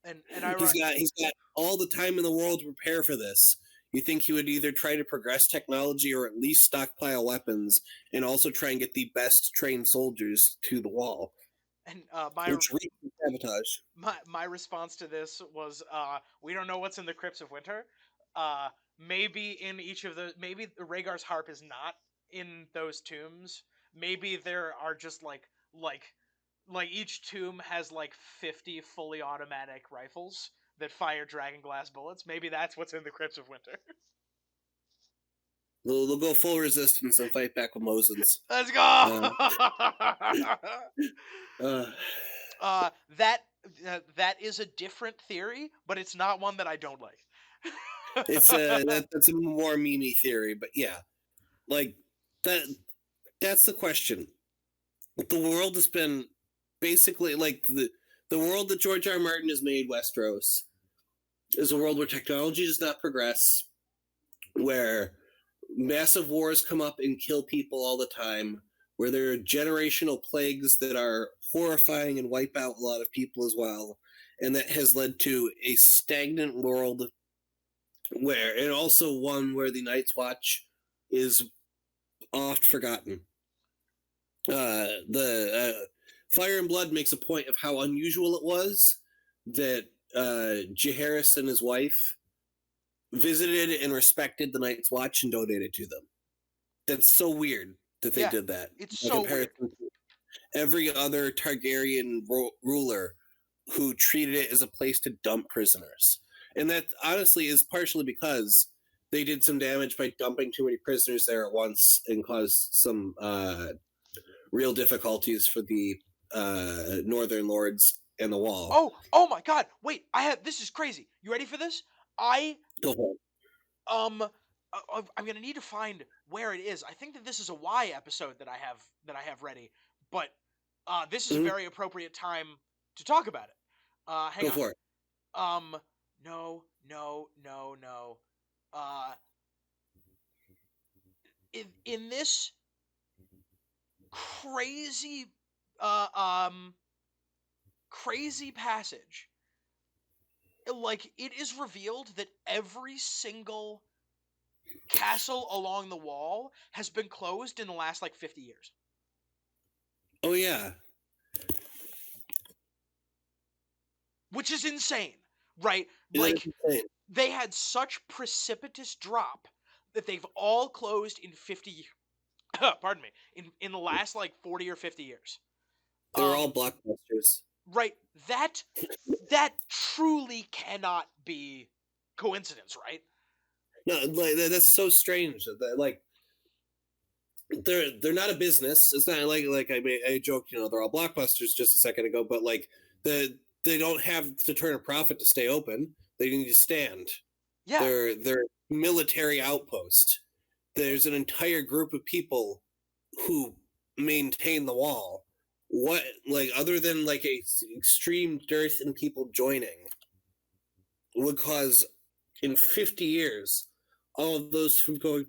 and he's got all the time in the world to prepare for this. You think he would either try to progress technology or at least stockpile weapons and also try and get the best trained soldiers to the wall. And sabotage. My response to this was, we don't know what's in the Crypts of Winter. Maybe in each of the, maybe Rhaegar's harp is not in those tombs. Maybe there are just like each tomb has like 50 fully automatic rifles that fire dragon glass bullets. Maybe that's what's in the Crypts of Winter. They'll go full resistance and fight back with Mosins. Let's go! That is a different theory, but it's not one that I don't like. It's that's a more memey theory, but yeah, like that's the question. The world has been basically like the world that George R. R. Martin has made, Westeros, is a world where technology does not progress, where massive wars come up and kill people all the time, where there are generational plagues that are horrifying and wipe out a lot of people as well, and that has led to a stagnant world and also one where the Night's Watch is oft forgotten. The Fire and Blood makes a point of how unusual it was that Jaehaerys and his wife visited and respected the Night's Watch and donated to them. That's so weird that they did that. It's In so weird. comparison to every other Targaryen ruler who treated it as a place to dump prisoners. And that honestly is partially because they did some damage by dumping too many prisoners there at once and caused some real difficulties for the Northern Lords and the Wall. Oh my God! Wait, this is crazy. You ready for this? I'm gonna need to find where it is. I think that this is a Y episode that I have ready, but this is a very appropriate time to talk about it. Hang Go on. for it. No. In this crazy, crazy passage, like, it is revealed that every single castle along the wall has been closed in the last, like, 50 years. Oh, yeah. Which is insane, right? Like, they had such precipitous drop that they've all closed in 50 years. Pardon me. In the last, like, 40 or 50 years. They were all blockbusters. Right. That truly cannot be coincidence, right? No, like that's so strange. That, like, they're not a business. It's not like I joked, they're all blockbusters just a second ago, but like they don't have to turn a profit to stay open. They need to stand. Yeah. They're military outpost. There's an entire group of people who maintain the wall. What, like, other than like a extreme dearth in people joining, would cause in 50 years all of those from going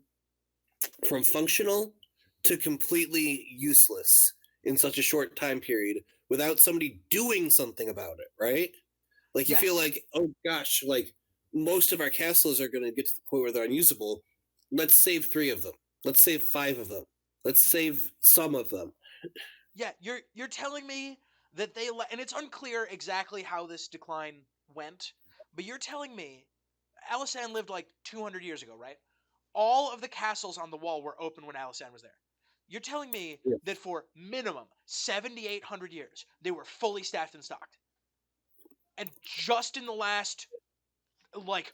from functional to completely useless in such a short time period without somebody doing something about it, right? Like, you feel like, oh gosh, like, most of our castles are going to get to the point where they're unusable. Let's save 3 of them. Let's save 5 of them. Let's save some of them. Yeah, you're telling me that and it's unclear exactly how this decline went, but you're telling me Alysanne lived like 200 years ago, right? All of the castles on the wall were open when Alysanne was there. You're telling me that for minimum 7,800 years, they were fully staffed and stocked. And just in the last, like,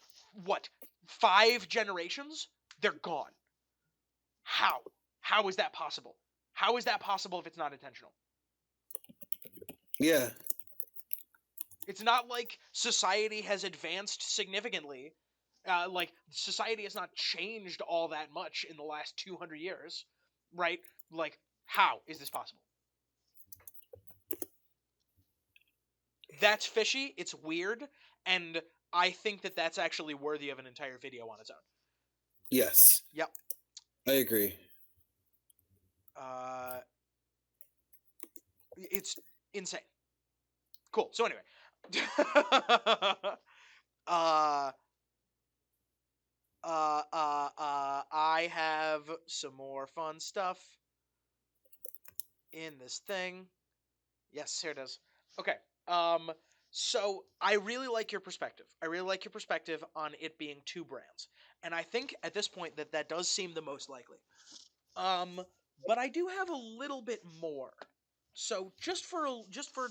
5 generations, they're gone. How? How is that possible? How is that possible if it's not intentional? Yeah. It's not like society has advanced significantly. Like, society has not changed all that much in the last 200 years, right? Like, how is this possible? That's fishy, it's weird, and I think that that's actually worthy of an entire video on its own. Yes. Yep. I agree. It's insane. Cool. So anyway, I have some more fun stuff in this thing. Yes, here it is. Okay. So I really like your perspective. I really like your perspective on it being 2 brands. And I think at this point that does seem the most likely. But I do have a little bit more. So just for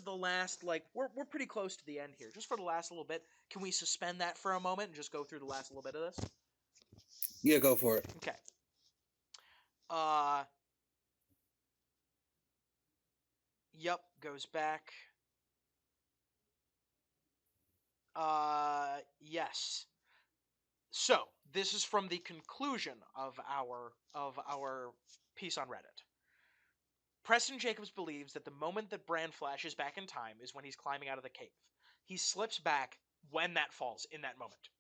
the last, like, we're pretty close to the end here. Just for the last little bit, can we suspend that for a moment and just go through the last little bit of this? Yeah, go for it. Okay. Yep, goes back. Yes. So, this is from the conclusion of our piece on Reddit. Preston Jacobs believes that the moment that Bran flashes back in time is when he's climbing out of the cave. He slips back when that falls in that moment.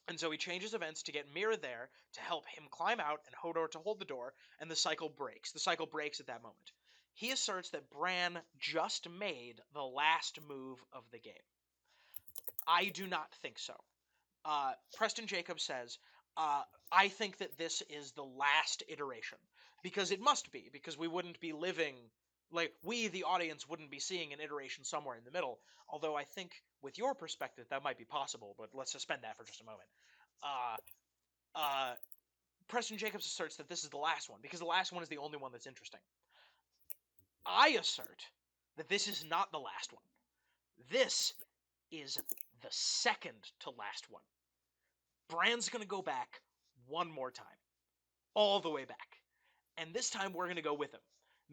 And so he changes events to get Mira there to help him climb out and Hodor to hold the door, and the cycle breaks. The cycle breaks at that moment. He asserts that Bran just made the last move of the game. I do not think so. Preston Jacobs says, I think that this is the last iteration, because it must be, because we wouldn't be living, like, we, the audience, wouldn't be seeing an iteration somewhere in the middle, although I think, with your perspective, that might be possible, but let's suspend that for just a moment. Uh, uh, Preston Jacobs asserts that this is the last one, because the last one is the only one that's interesting. I assert that this is not the last one. This is the second to last one. Bran's going to go back one more time, all the way back. And this time we're going to go with him.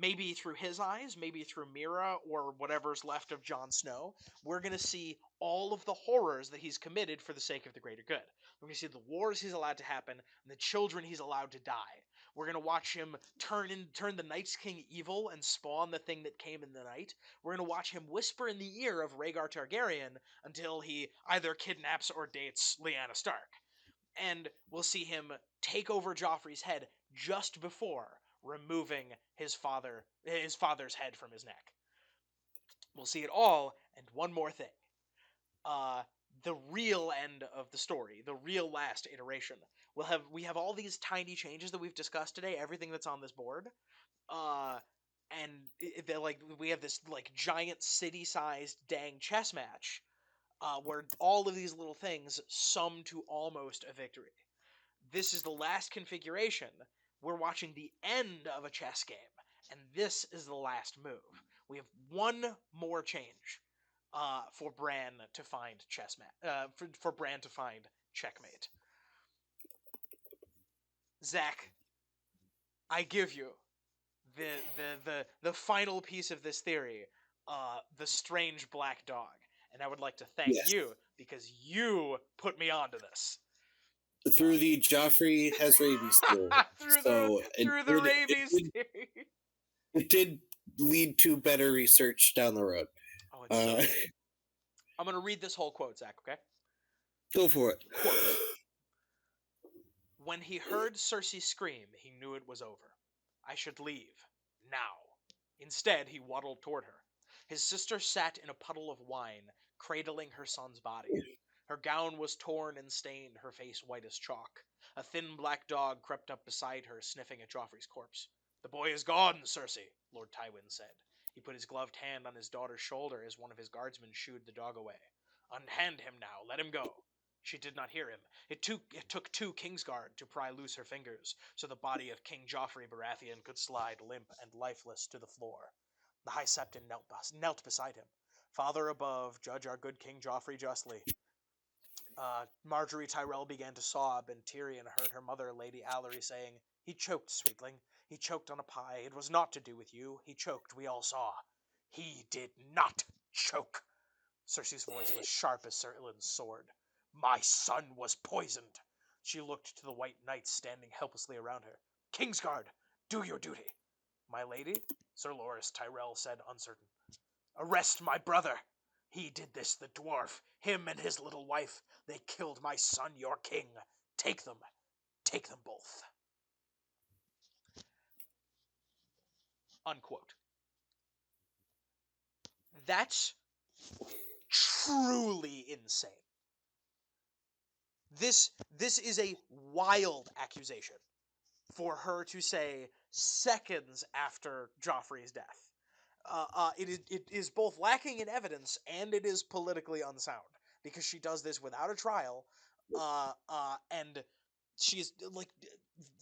Maybe through his eyes, maybe through Mira, or whatever's left of Jon Snow. We're going to see all of the horrors that he's committed for the sake of the greater good. We're going to see the wars he's allowed to happen, and the children he's allowed to die. We're going to watch him turn the Night's King evil and spawn the thing that came in the night. We're going to watch him whisper in the ear of Rhaegar Targaryen until he either kidnaps or dates Lyanna Stark. And we'll see him take over Joffrey's head just before removing his father's head from his neck. We'll see it all, and one more thing. The real end of the story, the real last iteration. We have all these tiny changes that we've discussed today, everything that's on this board. And they're like, we have this like giant city-sized dang chess match, where all of these little things sum to almost a victory. This is the last configuration. We're watching the end of a chess game, and this is the last move. We have one more change for Bran to find for Bran to find checkmate. Zach, I give you the final piece of this theory, the strange black dog, and I would like to thank you because you put me onto this. Through the Joffrey has rabies theory. through the rabies theory. It did lead to better research down the road. Oh, it's so good. I'm going to read this whole quote, Zach, okay? Go for it. Quote. When he heard Cersei scream, he knew it was over. I should leave. Now. Instead, he waddled toward her. His sister sat in a puddle of wine, cradling her son's body. Her gown was torn and stained, her face white as chalk. A thin black dog crept up beside her, sniffing at Joffrey's corpse. The boy is gone, Cersei, Lord Tywin said. He put his gloved hand on his daughter's shoulder as one of his guardsmen shooed the dog away. Unhand him now, let him go. She did not hear him. It took 2 Kingsguard to pry loose her fingers, so the body of King Joffrey Baratheon could slide limp and lifeless to the floor. The High Septon knelt beside him. Father above, judge our good King Joffrey justly. Marjorie Tyrell began to sob, and Tyrion heard her mother, Lady Allery, saying, He choked, sweetling. He choked on a pie. It was not to do with you. He choked, we all saw. He did not choke. Cersei's voice was sharp as Sir Ilyn's sword. My son was poisoned. She looked to the white knights standing helplessly around her. Kingsguard, do your duty. My lady, Sir Loras Tyrell said, uncertain. Arrest my brother. He did this, the dwarf, him and his little wife. They killed my son, your king. Take them both. Unquote. That's truly insane. This is a wild accusation for her to say seconds after Joffrey's death. It is both lacking in evidence and it is politically unsound because she does this without a trial, and she's like,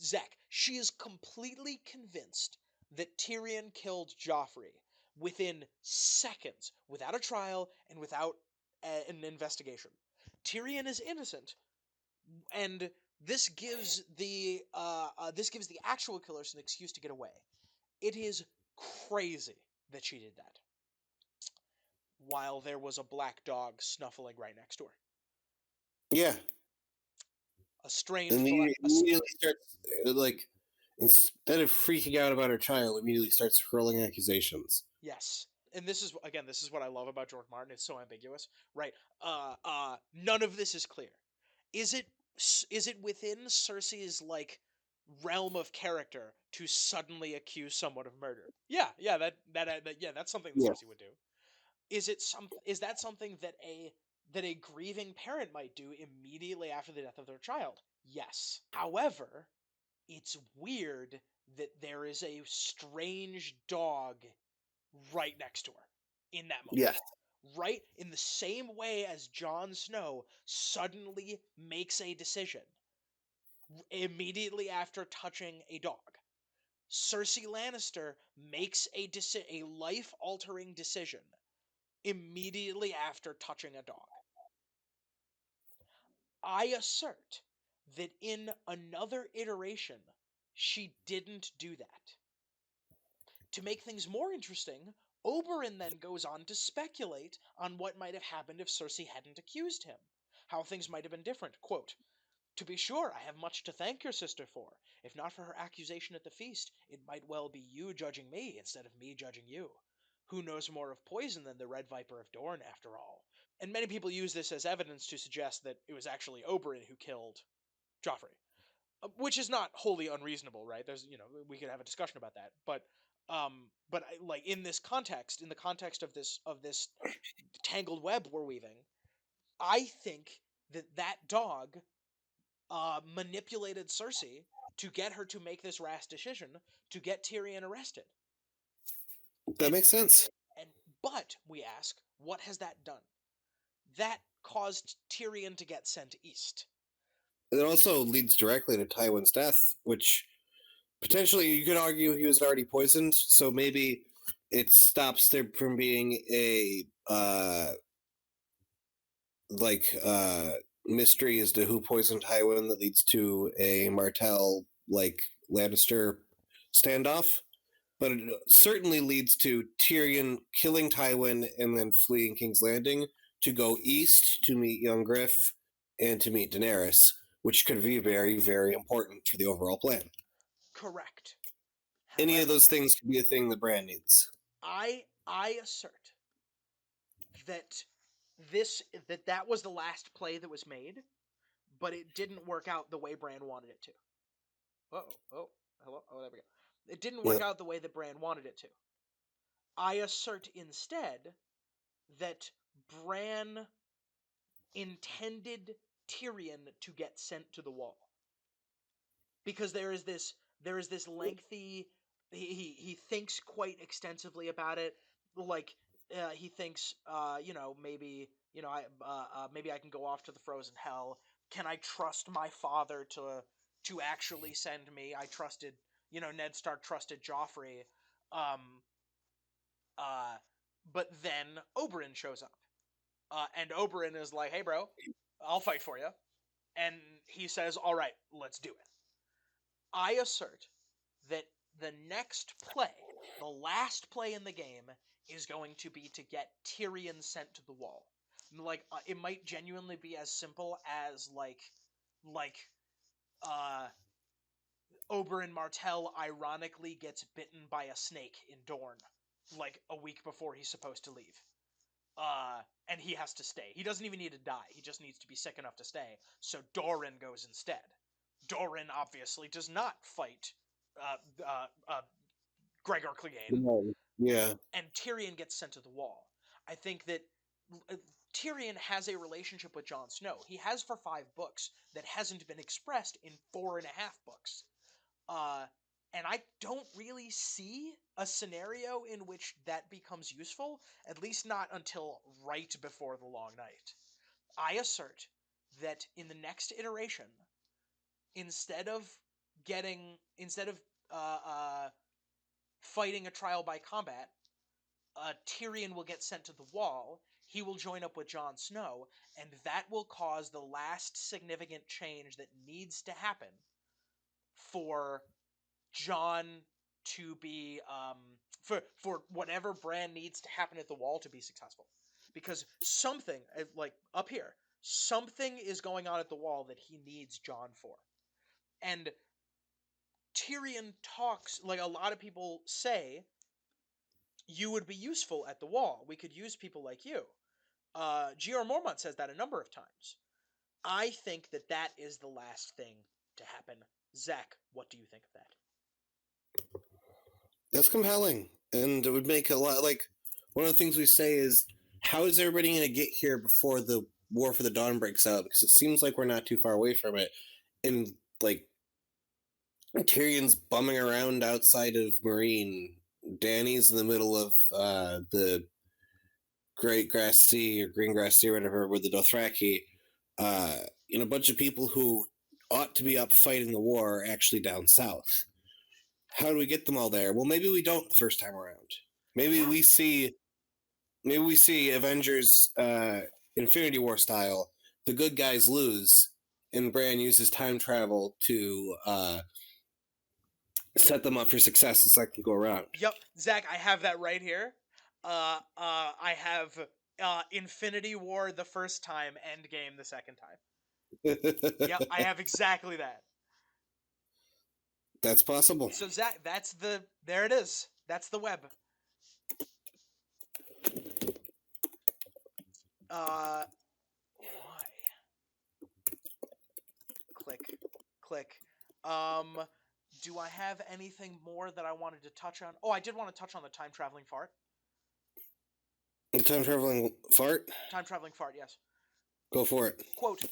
Zach, she is completely convinced that Tyrion killed Joffrey within seconds, without a trial and without an investigation. Tyrion is innocent, and this gives the actual killers an excuse to get away. It is crazy that she did that while there was a black dog snuffling right next to her. Yeah. A strange immediately starts, like, instead of freaking out about her child, immediately starts hurling accusations. Yes. And this is what I love about George Martin. It's so ambiguous. Right. None of this is clear. Is it within Cersei's, like, realm of character to suddenly accuse someone of murder? Yeah, that's something that Cersei would do. Is that something that a that a grieving parent might do immediately after the death of their child. Yes. However, it's weird that there is a strange dog right next to her in that moment. Yes. Right in the same way as Jon Snow suddenly makes a decision immediately after touching a dog. Cersei Lannister makes a life-altering decision immediately after touching a dog. I assert that in another iteration, she didn't do that. To make things more interesting, Oberyn then goes on to speculate on what might have happened if Cersei hadn't accused him, how things might have been different. Quote, "To be sure, I have much to thank your sister for. If not for her accusation at the feast, it might well be you judging me instead of me judging you. Who knows more of poison than the Red Viper of Dorne, after all?" And many people use this as evidence to suggest that it was actually Oberyn who killed Joffrey, which is not wholly unreasonable, right? There's, we could have a discussion about that, but like in this context, in the context of this tangled web we're weaving, I think that dog manipulated Cersei to get her to make this rash decision to get Tyrion arrested. That makes sense. But we ask, what has that done? That caused Tyrion to get sent east. It also leads directly to Tywin's death, which potentially you could argue he was already poisoned, so maybe it stops there from being a mystery as to who poisoned Tywin that leads to a Martell Lannister standoff. But it certainly leads to Tyrion killing Tywin and then fleeing King's Landing to go east to meet young Griff and to meet Daenerys, which could be very, very important for the overall plan. Correct. Any of those things could be a thing that Bran needs. I assert that that was the last play that was made, but it didn't work out the way Bran wanted it to. Hello. Oh, there we go. It didn't work out the way that Bran wanted it to. I assert instead that Bran intended Tyrion to get sent to the wall, because there is this lengthy. He thinks quite extensively about it. He thinks, maybe I can go off to the frozen hell. Can I trust my father to actually send me? I trusted, Ned Stark trusted Joffrey. But then Oberyn shows up. And Oberyn is like, "Hey, bro, I'll fight for you." And he says, "All right, let's do it." I assert that the next play, the last play in the game, is going to be to get Tyrion sent to the wall. It might genuinely be as simple as Oberyn Martell ironically gets bitten by a snake in Dorne, a week before he's supposed to leave. And he has to stay. He doesn't even need to die. He just needs to be sick enough to stay. So Doran goes instead. Doran obviously does not fight Gregor Clegane. Yeah. And Tyrion gets sent to the wall. I think that Tyrion has a relationship with Jon Snow. He has for 5 books that hasn't been expressed in 4.5 books. And I don't really see a scenario in which that becomes useful, at least not until right before the Long Night. I assert that in the next iteration, instead of fighting a trial by combat, Tyrion will get sent to the wall. He will join up with Jon Snow, and that will cause the last significant change that needs to happen for Jon to be for whatever Bran needs to happen at the wall to be successful. Because something, up here, something is going on at the wall that he needs Jon for. And Tyrion talks, a lot of people say, you would be useful at the wall. We could use people like you. G.R. Mormont says that a number of times. I think that is the last thing to happen. Zach, what do you think of that? That's compelling. And it would make a lot, one of the things we say is, how is everybody going to get here before the War for the Dawn breaks out, because it seems like we're not too far away from it. And like Tyrion's bumming around outside of Marine. Dany's in the middle of the Great Grass Sea or Green Grass Sea or whatever with the Dothraki. A bunch of people who ought to be up fighting the war are actually down south. How do we get them all there? Well, maybe we don't the first time around. Maybe Yeah. we see Avengers Infinity War style. The good guys lose, and Bran uses time travel to set them up for success the second go around. Yep, Zach, I have that right here. I have Infinity War the first time, Endgame the second time. Yep, I have exactly that. That's possible. So Zach, there it is. That's the web. Why? Click. Do I have anything more that I wanted to touch on? Oh, I did want to touch on the time traveling fart. The time traveling fart? Time traveling fart, yes. Go for it. Quote,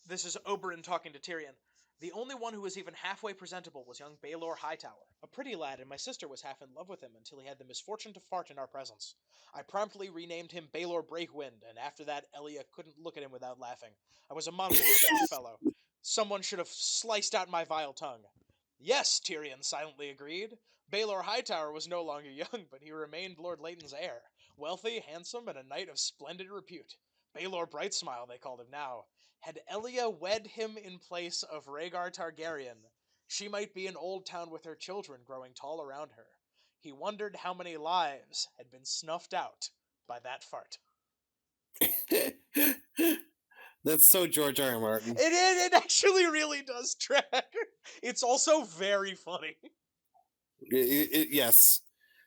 this is Oberyn talking to Tyrion. The only one who was even halfway presentable was young Baelor Hightower, a pretty lad, and my sister was half in love with him until he had the misfortune to fart in our presence. I promptly renamed him Baelor Breakwind, and after that, Elia couldn't look at him without laughing. I was a monstrous young fellow. Someone should have sliced out my vile tongue. Yes, Tyrion silently agreed. Baelor Hightower was no longer young, but he remained Lord Leighton's heir, wealthy, handsome, and a knight of splendid repute. Baelor Brightsmile, they called him now. Had Elia wed him in place of Rhaegar Targaryen, she might be in Old Town with her children growing tall around her. He wondered how many lives had been snuffed out by that fart. That's so George R. R. Martin. It actually really does track. It's also very funny. Yes.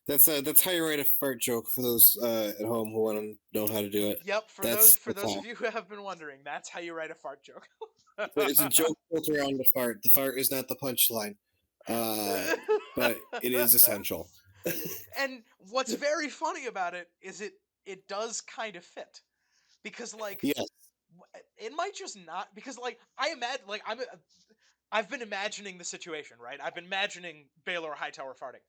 That's how you write a fart joke for those at home who want to know how to do it. Yep, for those of you who have been wondering, that's how you write a fart joke. It's a joke built around the fart. The fart is not the punchline, but it is essential. And what's very funny about it is it does kind of fit, because like yes, it might just not, because like I imagine, like I've been imagining the situation, right? I've been imagining Baelor Hightower farting,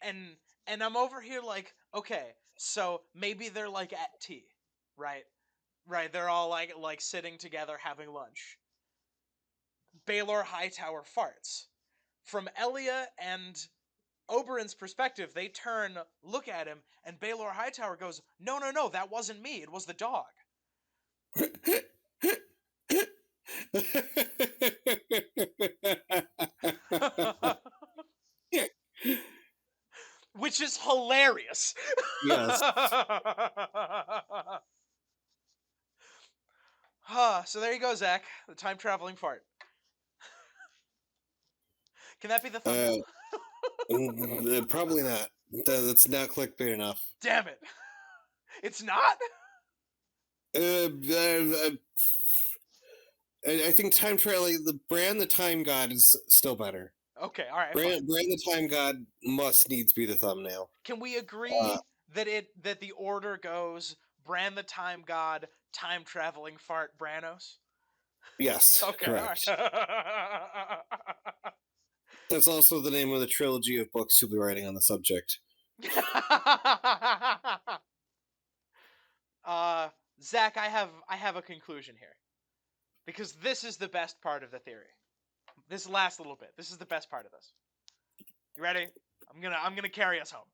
and I'm over here like, okay, so maybe they're like at tea, right? Right, they're all like sitting together having lunch. Baelor Hightower farts. From Elia and Oberyn's perspective, they turn, look at him, and Baelor Hightower goes, "No, no, no, that wasn't me. It was the dog." Which is hilarious. Yes. So there you go, Zach. The time traveling fart. Can that be the thumbnail? Probably not. That's not clickbait enough. Damn it. It's not? I think time traveling, the Bran the Time God is still better. Okay, all right. Bran the Time God must needs be the thumbnail. Can we agree that the order goes Bran the Time God, time traveling fart Branos? Yes. Okay, correct. all right. That's also the name of the trilogy of books you'll be writing on the subject. Zach, I have a conclusion here, because this is the best part of the theory. This last little bit. This is the best part of this. You ready? I'm gonna carry us home.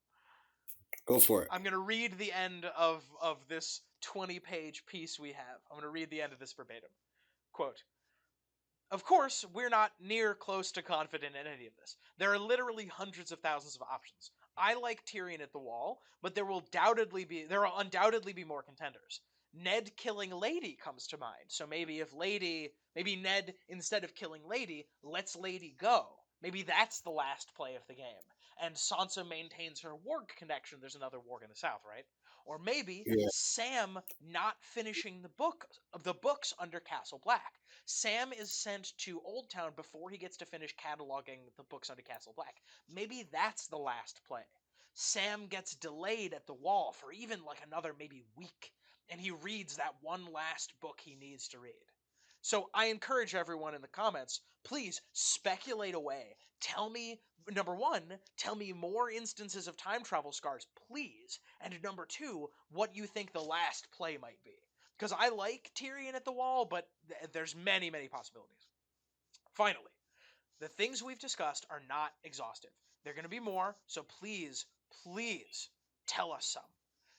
Go for it. I'm gonna read the end of this 20-page piece we have. I'm gonna read the end of this verbatim. Quote, "Of course, we're not near close to confident in any of this. There are literally hundreds of thousands of options. I like Tyrion at the Wall, but there will undoubtedly be more contenders. Ned killing Lady comes to mind, so maybe Ned, instead of killing Lady, lets Lady go. Maybe that's the last play of the game. And Sansa maintains her warg connection. There's another warg in the south, right? Or maybe Sam not finishing the books under Castle Black. Sam is sent to Old Town before he gets to finish cataloging the books under Castle Black. Maybe that's the last play. Sam gets delayed at the Wall for even like another maybe week, and he reads that one last book he needs to read. So I encourage everyone in the comments, please speculate away. Tell me, number one, tell me more instances of time travel scars, please. And number two, what you think the last play might be. Because I like Tyrion at the wall, but there's many, many possibilities. Finally, the things we've discussed are not exhaustive. They're going to be more, so please, please tell us some.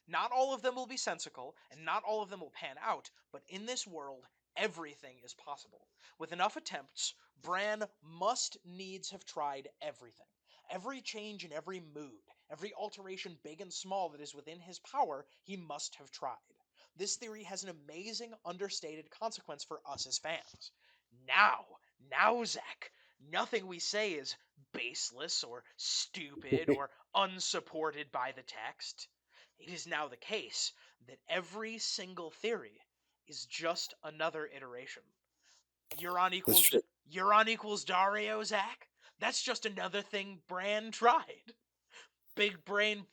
Not all of them will be sensical, and not all of them will pan out, but in this world, everything is possible. With enough attempts, Bran must needs have tried everything. Every change in every mood, every alteration big and small that is within his power, he must have tried. This theory has an amazing, understated consequence for us as fans. Now, Zach, nothing we say is baseless or stupid or unsupported by the text. It is now the case that every single theory is just another iteration. Euron equals Dario, Zach? That's just another thing Bran tried. Big brain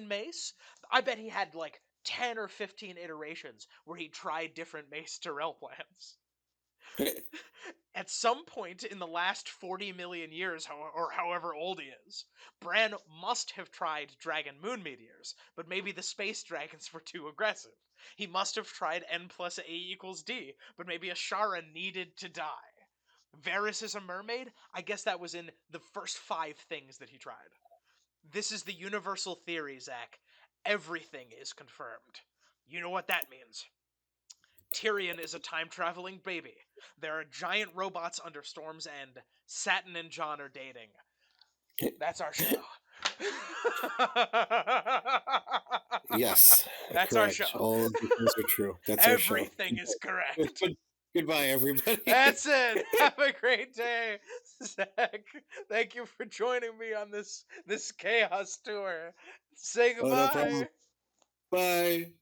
Mace? I bet he had like 10 or 15 iterations where he tried different Mace Tyrell plans. At some point in the last 40 million years, or however old he is, Bran must have tried Dragon Moon Meteors, but maybe the space dragons were too aggressive. He must have tried N plus A equals D, but maybe Ashara needed to die. Varys is a mermaid? I guess that was in the first 5 things that he tried. This is the universal theory, Zach. Everything is confirmed. You know what that means. Tyrion is a time-traveling baby. There are giant robots under Storm's End. Satin and Jon are dating. That's our show. Yes. That's correct. our show. All of the things are true. That's our show. Everything is correct. Goodbye, everybody. That's it. Have a great day, Zach. Thank you for joining me on this chaos tour. Say goodbye. Oh, no problem. Bye.